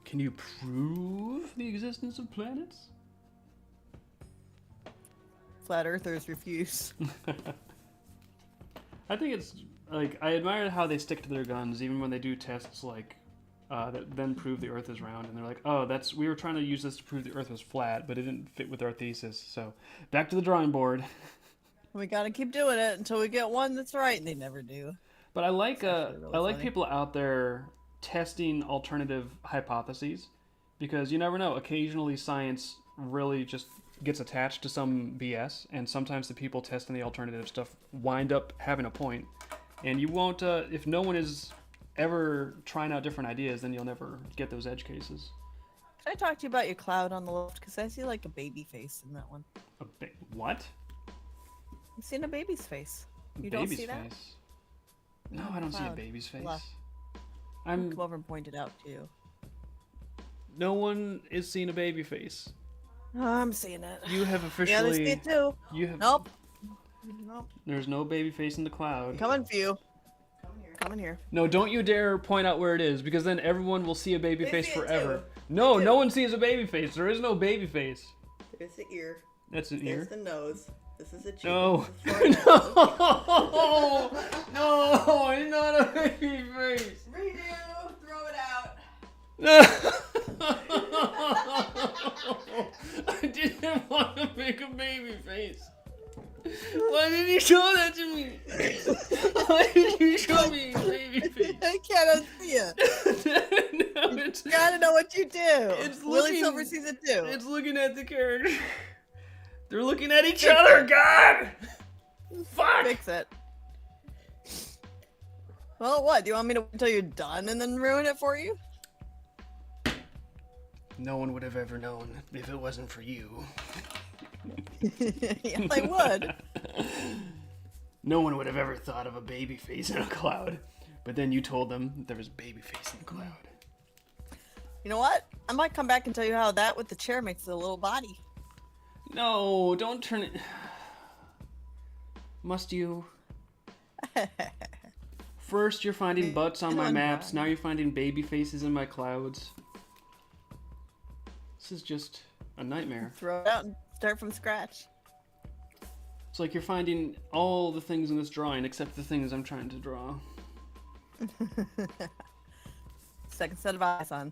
A: Can you prove the existence of planets?
B: Flat earthers refuse.
A: I think it's like I admire how they stick to their guns even when they do tests like that then prove the Earth is round, and they're like, oh, we were trying to use this to prove the Earth was flat, but it didn't fit with our thesis. So back to the drawing board.
B: We gotta keep doing it until we get one that's right, and they never do.
A: But I like
B: really
A: I like
B: funny.
A: people out there testing alternative hypotheses, because you never know. Occasionally, science really just gets attached to some BS, and sometimes the people testing the alternative stuff wind up having a point. And you won't if no one is ever trying out different ideas, then you'll never get those edge cases.
B: Can I talk to you about your cloud on the left? Because I see like a baby face in that one.
A: What?
B: I've seen a baby's face. You don't
A: Baby's
B: see that?
A: face? No, I don't see a
B: Cloud.
A: baby's face.
B: Left.
A: I'm.
B: Come over and point it out to you.
A: No one is seeing a baby face.
B: Oh, I'm seeing it.
A: You have
B: Yeah,
A: officially.
B: they see it too.
A: You have.
B: Nope. Nope.
A: There's no baby face in the cloud.
B: Coming for you. Coming here.
A: No, don't you dare point out where it is, because then everyone will see a baby
B: They
A: face
B: see it
A: forever.
B: too.
A: No,
B: They
A: no
B: do.
A: one sees a baby face. There is no baby face.
B: There's the ear.
A: That's an
B: There's
A: ear.
B: the nose. This is a cheek.
A: No.
B: This is the forehead.
A: No, it's not a baby face.
B: Redo. Throw it out.
A: I didn't want to make a baby face. Why did you show that to me? Why did you show me a baby face?
B: I can't unsee it.
A: No, it's,
B: You gotta know what you do.
A: It's
B: Willie
A: looking-
B: Silver sees it too.
A: it's looking at the character. They're looking at each other. God! Fuck!
B: Fix it. Well, what? Do you want me to wait until you're done and then ruin it for you?
A: No one would have ever known if it wasn't for you.
B: Yes, I would.
A: No one would have ever thought of a baby face in a cloud. But then you told them there was a baby face in the cloud.
B: You know what? I might come back and tell you how that with the chair makes it a little body.
A: No, don't turn it. Must you? First, you're finding butts on my
B: Come on,
A: maps.
B: Brian.
A: Now you're finding baby faces in my clouds. This is just a nightmare.
B: Throw it out and start from scratch.
A: It's like you're finding all the things in this drawing except the things I'm trying to draw.
B: Second set of eyes on.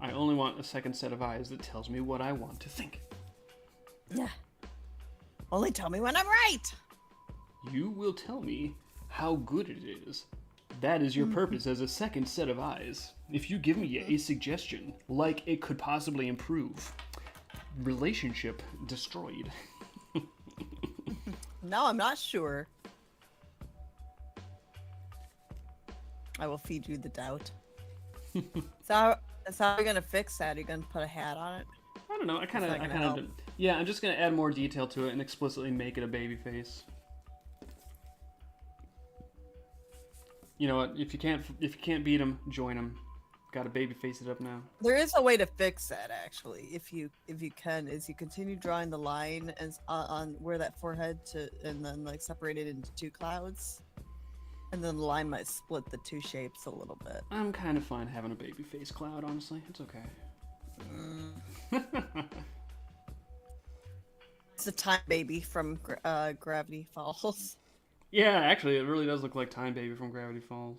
A: I only want a second set of eyes that tells me what I want to think.
B: Yeah. Only tell me when I'm right.
A: You will tell me how good it is. That is your purpose as a second set of eyes. If you give me a suggestion, like it could possibly improve, relationship destroyed.
B: No, I'm not sure. I will feed you the doubt. So how are you gonna fix that? Are you gonna put a hat on it?
A: I don't know. I kind
B: not gonna
A: of, yeah. I'm just gonna add more detail to it and explicitly make it a baby face. You know what? If you can't beat them, join them. Got to baby face it up now.
B: There is a way to fix that actually. If you can, is you continue drawing the line as on where that forehead and then like separate it into two clouds, and then the line might split the two shapes a little bit.
A: I'm kind of fine having a baby face cloud. Honestly, it's okay.
B: It's a time baby from Gravity Falls.
A: Yeah, actually, it really does look like Time Baby from Gravity Falls.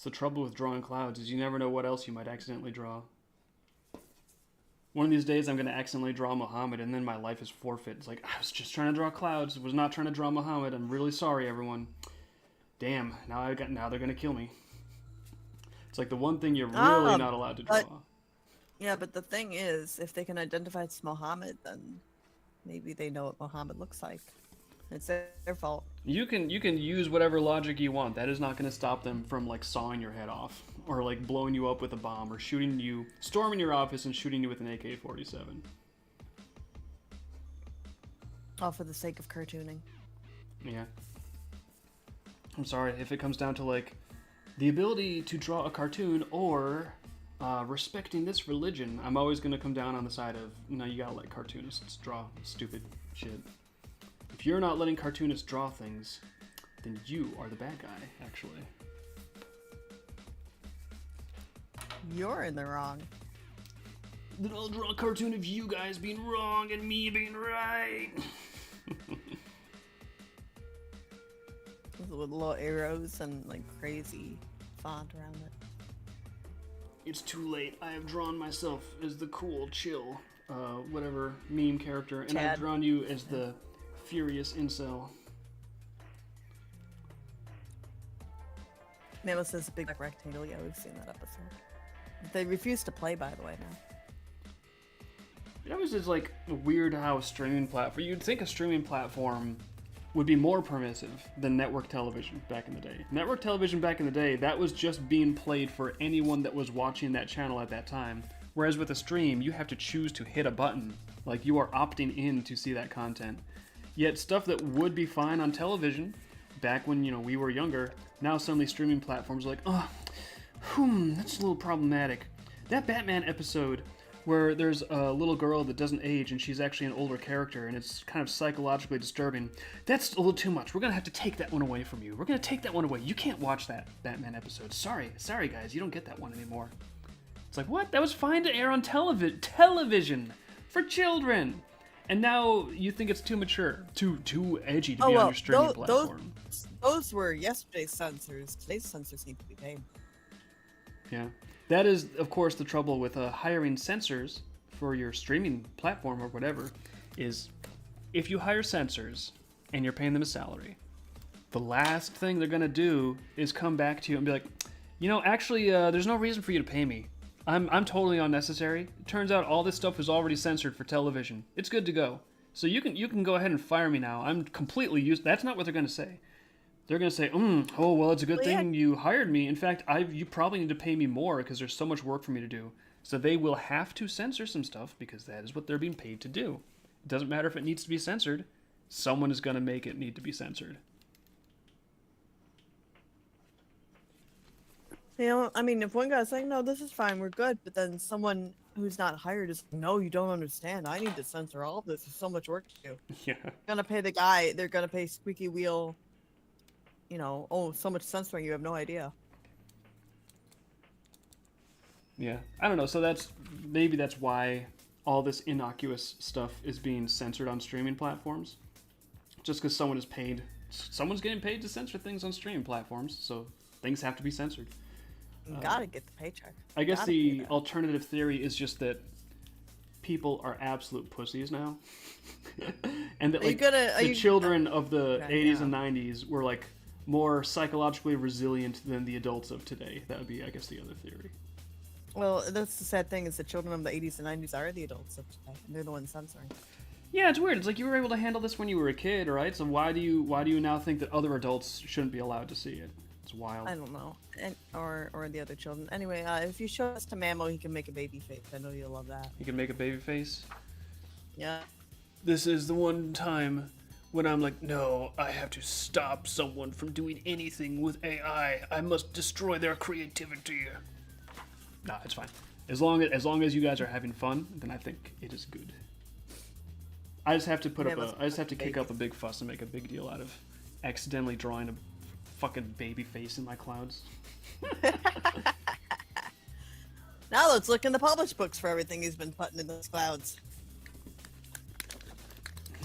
A: the trouble with drawing clouds, is you never know what else you might accidentally draw. One of these days I'm going to accidentally draw Muhammad, and then my life is forfeit. It's like, I was just trying to draw clouds, was not trying to draw Muhammad. I'm really sorry, everyone. Damn, now they're going to kill me. It's like the one thing you're really not allowed to draw.
B: Yeah, but the thing is, if they can identify it's Muhammad, then maybe they know what Muhammad looks like. It's their fault.
A: You can use whatever logic you want. That is not going to stop them from like sawing your head off, or like blowing you up with a bomb, or storming your office and shooting you with an AK-47.
B: All for the sake of cartooning.
A: Yeah. I'm sorry if it comes down to like the ability to draw a cartoon or respecting this religion. I'm always going to come down on the side of, no, you gotta let cartoonists draw stupid shit. If you're not letting cartoonists draw things, then you are the bad guy, actually.
B: You're in the wrong.
A: Then I'll draw a cartoon of you guys being wrong and me being right.
B: With little arrows and like crazy font around it.
A: It's too late. I have drawn myself as the cool, chill, whatever meme character, and I've drawn you as the furious incel.
B: Mamo says a big black rectangle. Yeah, we've seen that episode. They refuse to play, by the way, now.
A: It always is like weird how a streaming platform. You'd think a streaming platform would be more permissive than network television back in the day. Network television back in the day, that was just being played for anyone that was watching that channel at that time. Whereas with a stream, you have to choose to hit a button. Like you are opting in to see that content. Yet stuff that would be fine on television back when, we were younger, now suddenly streaming platforms are like, that's a little problematic. That Batman episode where there's a little girl that doesn't age and she's actually an older character and it's kind of psychologically disturbing. That's a little too much. We're going to have to take that one away from you. We're going to take that one away. You can't watch that Batman episode. Sorry guys, you don't get that one anymore. It's like, what? That was fine to air on television for children. And now you think it's too mature, too edgy to be on your streaming platform.
B: Those were yesterday's censors. Today's censors need to be paid.
A: Yeah. That is, of course, the trouble with hiring censors for your streaming platform or whatever, is if you hire censors and you're paying them a salary, the last thing they're going to do is come back to you and be like, actually, there's no reason for you to pay me. I'm totally unnecessary. It turns out all this stuff was already censored for television. It's good to go. So you can go ahead and fire me now. I'm completely used. That's not what they're going to say. They're going to say, oh, well, it's a good thing you hired me. In fact, you probably need to pay me more because there's so much work for me to do. So they will have to censor some stuff because that is what they're being paid to do. It doesn't matter if it needs to be censored. Someone is going to make it need to be censored.
B: If one guy's like, no, this is fine, we're good, but then someone who's not hired is like, no, you don't understand. I need to censor all of this. There's so much work to do.
A: Yeah.
B: They're going to pay the guy. They're going to pay squeaky wheel. So much censoring, you have no idea.
A: Yeah, I don't know. So maybe that's why all this innocuous stuff is being censored on streaming platforms. Just because someone's getting paid to censor things on streaming platforms, so things have to be censored.
B: You gotta get the paycheck.
A: I guess the alternative theory is just that people are absolute pussies now. And that the children of the 80s and 90s were like more psychologically resilient than the adults of today. That would be, I guess, the other theory.
B: Well, that's the sad thing, is the children of the 80s and 90s are the adults of today. And they're the ones censoring.
A: Yeah, it's weird. It's like you were able to handle this when you were a kid, right? So why do you now think that other adults shouldn't be allowed to see it? It's wild.
B: I don't know. Or the other children. Anyway, if you show us to Mamo, he can make a baby face. I know you'll love that.
A: You can make a baby face?
B: Yeah.
A: This is the one time when I'm like, no, I have to stop someone from doing anything with AI. I must destroy their creativity. Nah, it's fine. As long as you guys are having fun, then I think it is good. I just have to kick up a big fuss and make a big deal out of accidentally drawing a fucking baby face in my clouds.
B: Now let's look in the published books for everything he's been putting in those clouds.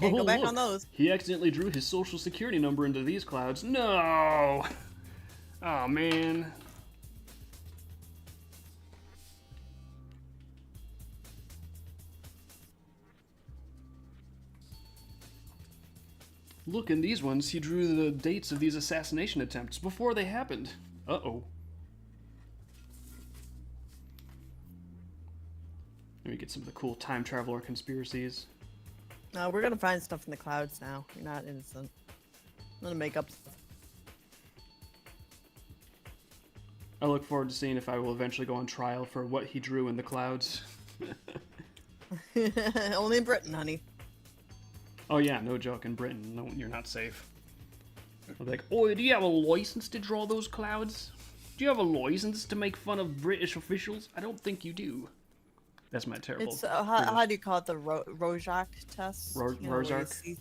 B: Can't go back on those.
A: He accidentally drew his social security number into these clouds. No! Oh, man. Look, in these ones, he drew the dates of these assassination attempts before they happened. Uh-oh. Let me get some of the cool time traveler conspiracies.
B: No, we're gonna find stuff in the clouds now. You're not innocent. I'm gonna make up stuff.
A: I look forward to seeing if I will eventually go on trial for what he drew in the clouds.
B: Only in Britain, honey.
A: Oh yeah, no joke, in Britain, no, you're not safe. They're like, oh, do you have a license to draw those clouds? Do you have a license to make fun of British officials? I don't think you do. That's my terrible.
B: It's how do you call it, the Rorschach test? You know, where you
A: Rorschach?
B: see-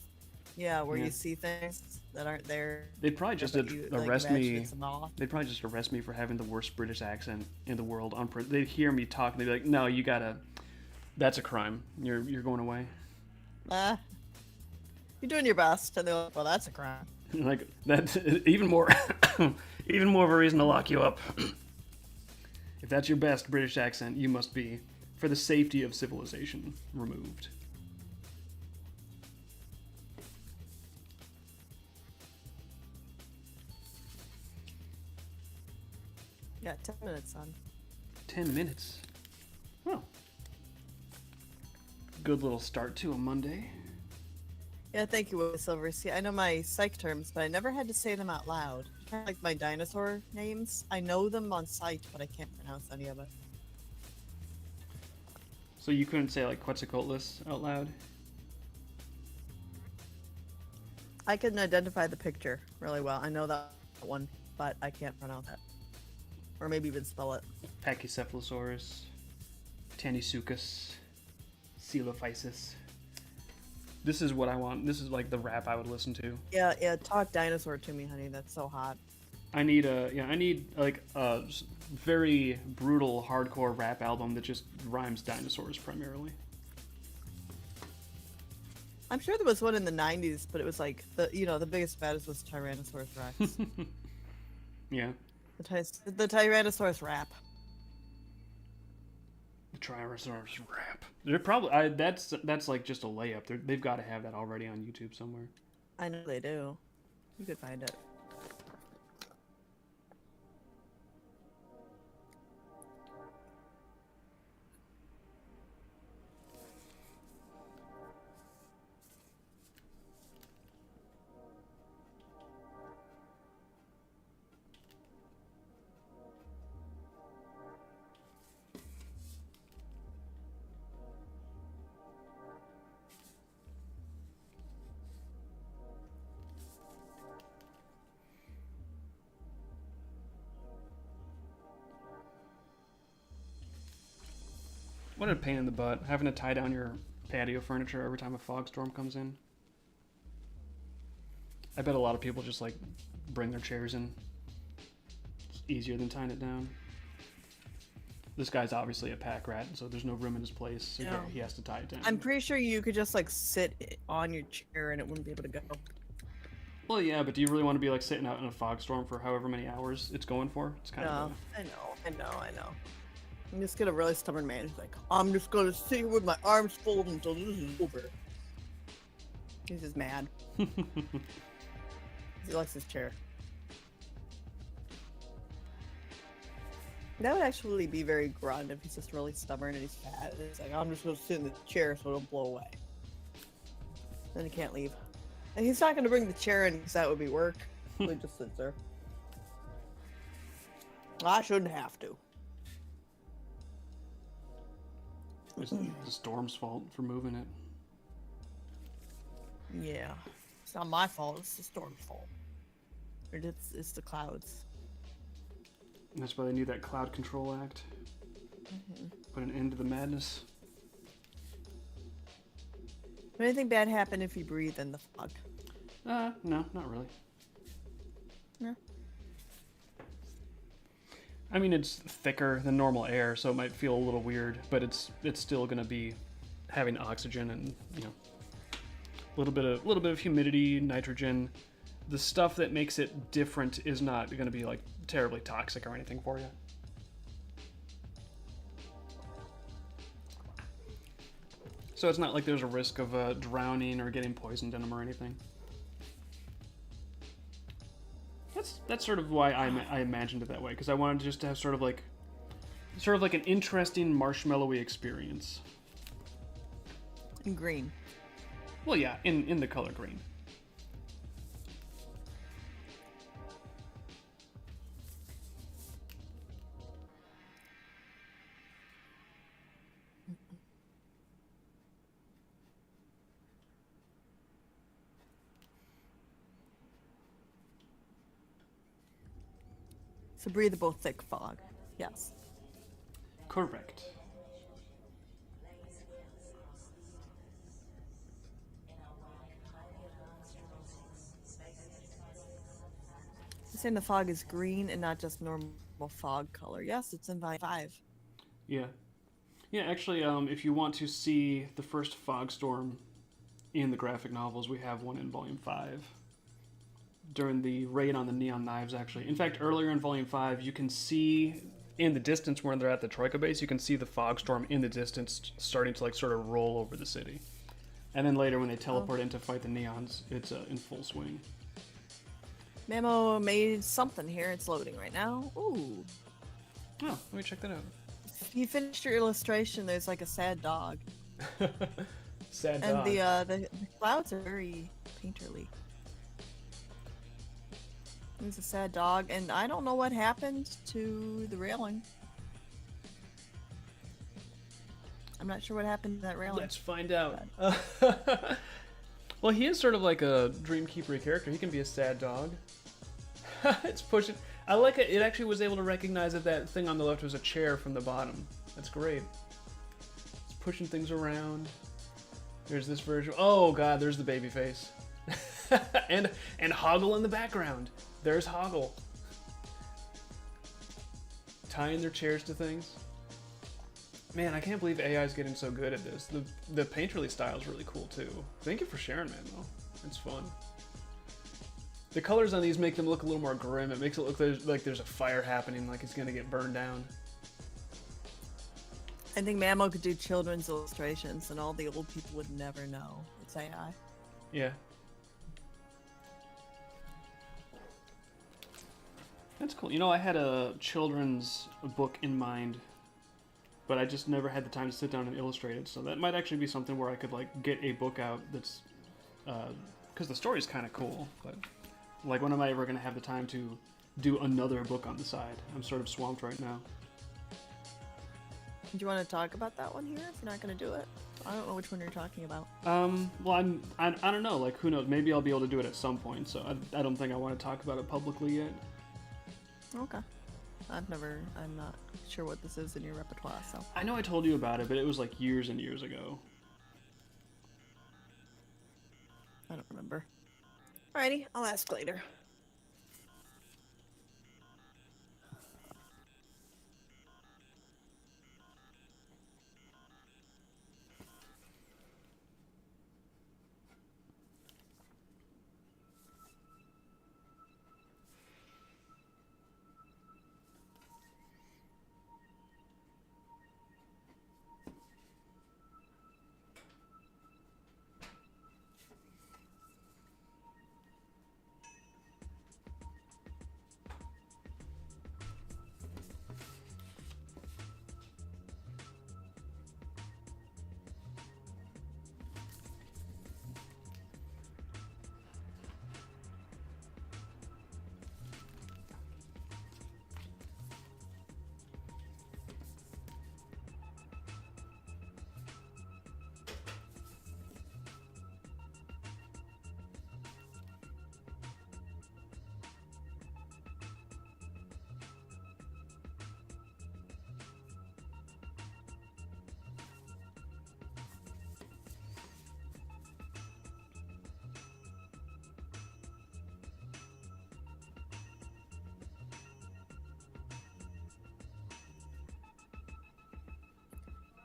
B: yeah, where
A: Yeah.
B: you see things that aren't there.
A: They'd probably just
B: but you, like,
A: arrest
B: imagine
A: me.
B: it's them all.
A: They'd probably just arrest me for having the worst British accent in the world. They'd hear me talk and they'd be like, no, you gotta. That's a crime. You're going away.
B: You're doing your best, and they're like, well, that's a crime.
A: Like that's even more, even more of a reason to lock you up. If that's your best British accent, you must be, for the safety of civilization, removed.
B: Yeah, 10 minutes, son.
A: 10 minutes. Well, good little start to a Monday.
B: Yeah, thank you, Silver. See, I know my psych terms, but I never had to say them out loud. Kind of like my dinosaur names. I know them on sight, but I can't pronounce any of it.
A: So you couldn't say like Quetzalcoatlus out loud?
B: I can identify the picture really well. I know that one, but I can't pronounce it. Or maybe even spell it.
A: Pachycephalosaurus, Tanisuchus, Coelophysis. This is what I want. This is like the rap I would listen to.
B: Yeah, talk dinosaur to me, honey. That's so hot.
A: I need like a very brutal hardcore rap album that just rhymes dinosaurs primarily.
B: I'm sure there was one in the 90s, but it was like the biggest baddest was Tyrannosaurus Rex.
A: Yeah.
B: the Tyrannosaurus rap.
A: The Tyrannosaurus rap. They're probably that's like just a layup. They've got to have that already on YouTube somewhere.
B: I know they do. You could find it.
A: What a pain in the butt, having to tie down your patio furniture every time a fog storm comes in. I bet a lot of people just like bring their chairs in. It's easier than tying it down. This guy's obviously a pack rat, so there's no room in his place, so
B: Yeah.
A: he has to tie it down.
B: I'm pretty sure you could just like sit on your chair and it wouldn't be able to go.
A: Well, yeah, but do you really want to be like sitting out in a fog storm for however many hours it's going for? It's kind of.
B: I know. I'm just get a really stubborn man who's like, I'm just gonna sit here with my arms folded until this is over. He's just mad. He likes his chair. That would actually be very grunt if he's just really stubborn and he's fat. And it's like, I'm just gonna sit in the chair so it'll blow away. Then he can't leave. And he's not gonna bring the chair in because that would be work. So he just sits there. I shouldn't have to.
A: It's the storm's fault for moving it.
B: Yeah. It's not my fault, it's the storm's fault. Or it's the clouds.
A: And that's why they need that Cloud Control Act. Put an end to the madness.
B: Would anything bad happen if you breathe in the fog?
A: No, not really.
B: No.
A: I mean, it's thicker than normal air, so it might feel a little weird, but it's still going to be having oxygen and, you know, a little bit of humidity, nitrogen. The stuff that makes it different is not going to be like terribly toxic or anything for you. So it's not like there's a risk of drowning or getting poisoned in them or anything. That's sort of why I imagined it that way, because I wanted just to have sort of like an interesting marshmallowy experience.
B: In green.
A: Well, yeah, in the color green.
B: It's a breathable, thick fog. Yes.
A: Correct.
B: You're saying the fog is green and not just normal fog color. Yes, it's in volume 5.
A: Yeah. Yeah, actually, if you want to see the first fog storm in the graphic novels, we have one in Volume 5. During the raid on the Neon Knives, actually. In fact, earlier in Volume 5, you can see in the distance when they're at the Troika base, you can see the fog storm in the distance starting to like sort of roll over the city. And then later when they teleport in to fight the Neons, it's in full swing.
B: Mamo made something here. It's loading right now. Ooh.
A: Oh, let me check that out.
B: If you finished your illustration, there's like a sad dog.
A: Sad
B: And
A: dog.
B: the clouds are very painterly. There's a sad dog, and I don't know what happened to the railing. I'm not sure what happened to that railing.
A: Let's find out. Well, he is sort of like a Dreamkeeper character. He can be a sad dog. It's pushing. I like it. It actually was able to recognize that that thing on the left was a chair from the bottom. That's great. It's pushing things around. There's this version. Oh god, there's the baby face. and Hoggle in the background. There's Hoggle. Tying their chairs to things. Man, I can't believe AI is getting so good at this. The painterly style is really cool too. Thank you for sharing, man. Though it's fun. The colors on these make them look a little more grim. It makes it look like there's a fire happening, like it's gonna get burned down.
B: I think Mamo could do children's illustrations, and all the old people would never know it's AI.
A: Yeah. That's cool. You know, I had a children's book in mind, but I just never had the time to sit down and illustrate it. So that might actually be something where I could like get a book out that's, because the story's kind of cool. But like, when am I ever going to have the time to do another book on the side? I'm sort of swamped right now.
B: Do you want to talk about that one here? If you're not going to do it, I don't know which one you're talking about.
A: Well, I don't know. Like, who knows? Maybe I'll be able to do it at some point. So I don't think I want to talk about it publicly yet.
B: Okay. I'm not sure what this is in your repertoire, so.
A: I know I told you about it, but it was like years and years ago.
B: I don't remember. Alrighty, I'll ask later.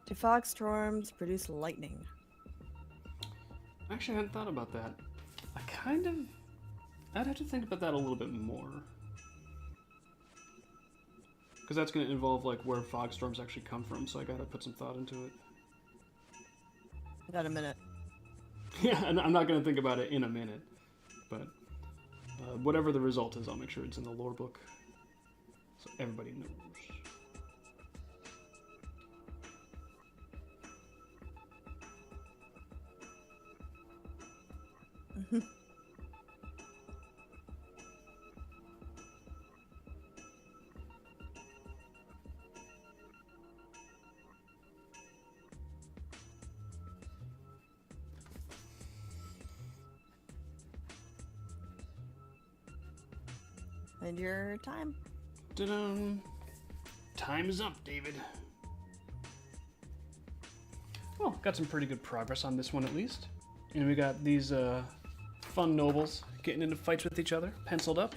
B: Do fog storms produce lightning?
A: Actually, I hadn't thought about that. I'd have to think about that a little bit more. Because that's going to involve, like, where fog storms actually come from, so I gotta put some thought into it.
B: I got a minute.
A: Yeah, and I'm not going to think about it in a minute, but Whatever the result is, I'll make sure it's in the lore book so everybody knows.
B: And your time.
A: Ta-dum. Time is up, David. Well, got some pretty good progress on this one at least. And we got these fun nobles getting into fights with each other, penciled up.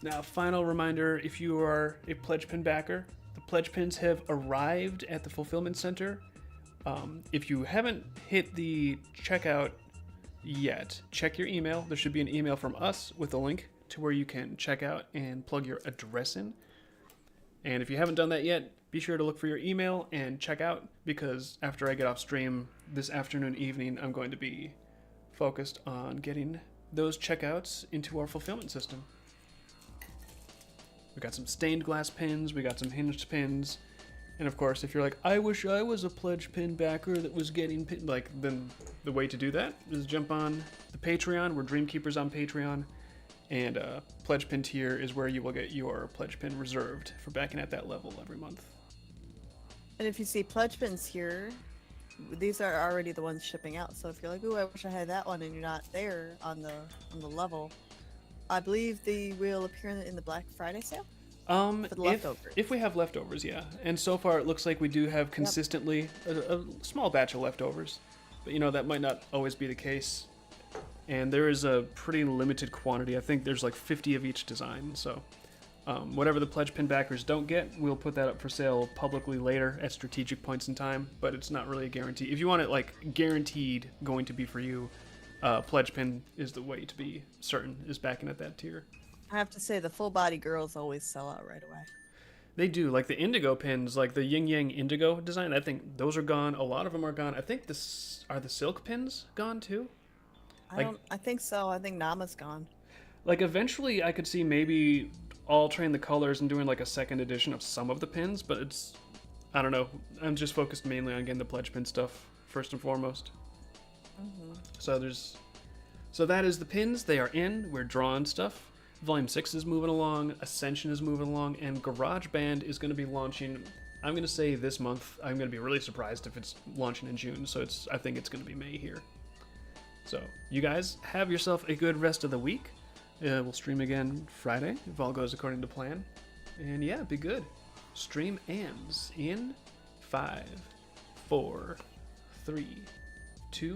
A: Now, final reminder, if you are a pledge pin backer, the pledge pins have arrived at the fulfillment center. If you haven't hit the checkout yet, check your email. There should be an email from us with a link to where you can check out and plug your address in. And if you haven't done that yet, be sure to look for your email and check out, because after I get off stream this afternoon, evening, I'm going to be focused on getting those checkouts into our fulfillment system. We got some stained glass pins, we got some hinged pins, and of course, if you're like, I wish I was a pledge pin backer that was getting pin, then the way to do that is jump on the Patreon. We're Dreamkeepers on Patreon, and pledge pin tier is where you will get your pledge pin reserved for backing at that level every month.
B: And if you see pledge pins here, these are already the ones shipping out. So if you're like, ooh, I wish I had that one, and you're not there on the level, I believe they will appear in the Black Friday sale. For the leftovers.
A: If we have leftovers, yeah. And so far, it looks like we do have consistently a small batch of leftovers. But, that might not always be the case. And there is a pretty limited quantity. I think there's like 50 of each design. So whatever the pledge pin backers don't get, we'll put that up for sale publicly later at strategic points in time. But it's not really a guarantee. If you want it like guaranteed going to be for you, pledge pin is the way to be certain is backing at that tier.
B: I have to say, the full body girls always sell out right away.
A: They do, like the indigo pins, like the yin yang indigo design. I think those are gone. A lot of them are gone. I think are the silk pins gone too?
B: I think so. I think Nama's gone.
A: Like eventually, I could see maybe altering the colors and doing like a second edition of some of the pins, but I don't know. I'm just focused mainly on getting the pledge pin stuff first and foremost. Mm-hmm. So that is the pins. They are in. We're drawing stuff. Volume 6 is moving along, Ascension is moving along, and GarageBand is going to be launching, I'm going to say this month. I'm going to be really surprised if it's launching in June, so I think it's going to be May here. So, you guys, have yourself a good rest of the week. We'll stream again Friday, if all goes according to plan. And yeah, be good. Stream ends in 5, 4, 3,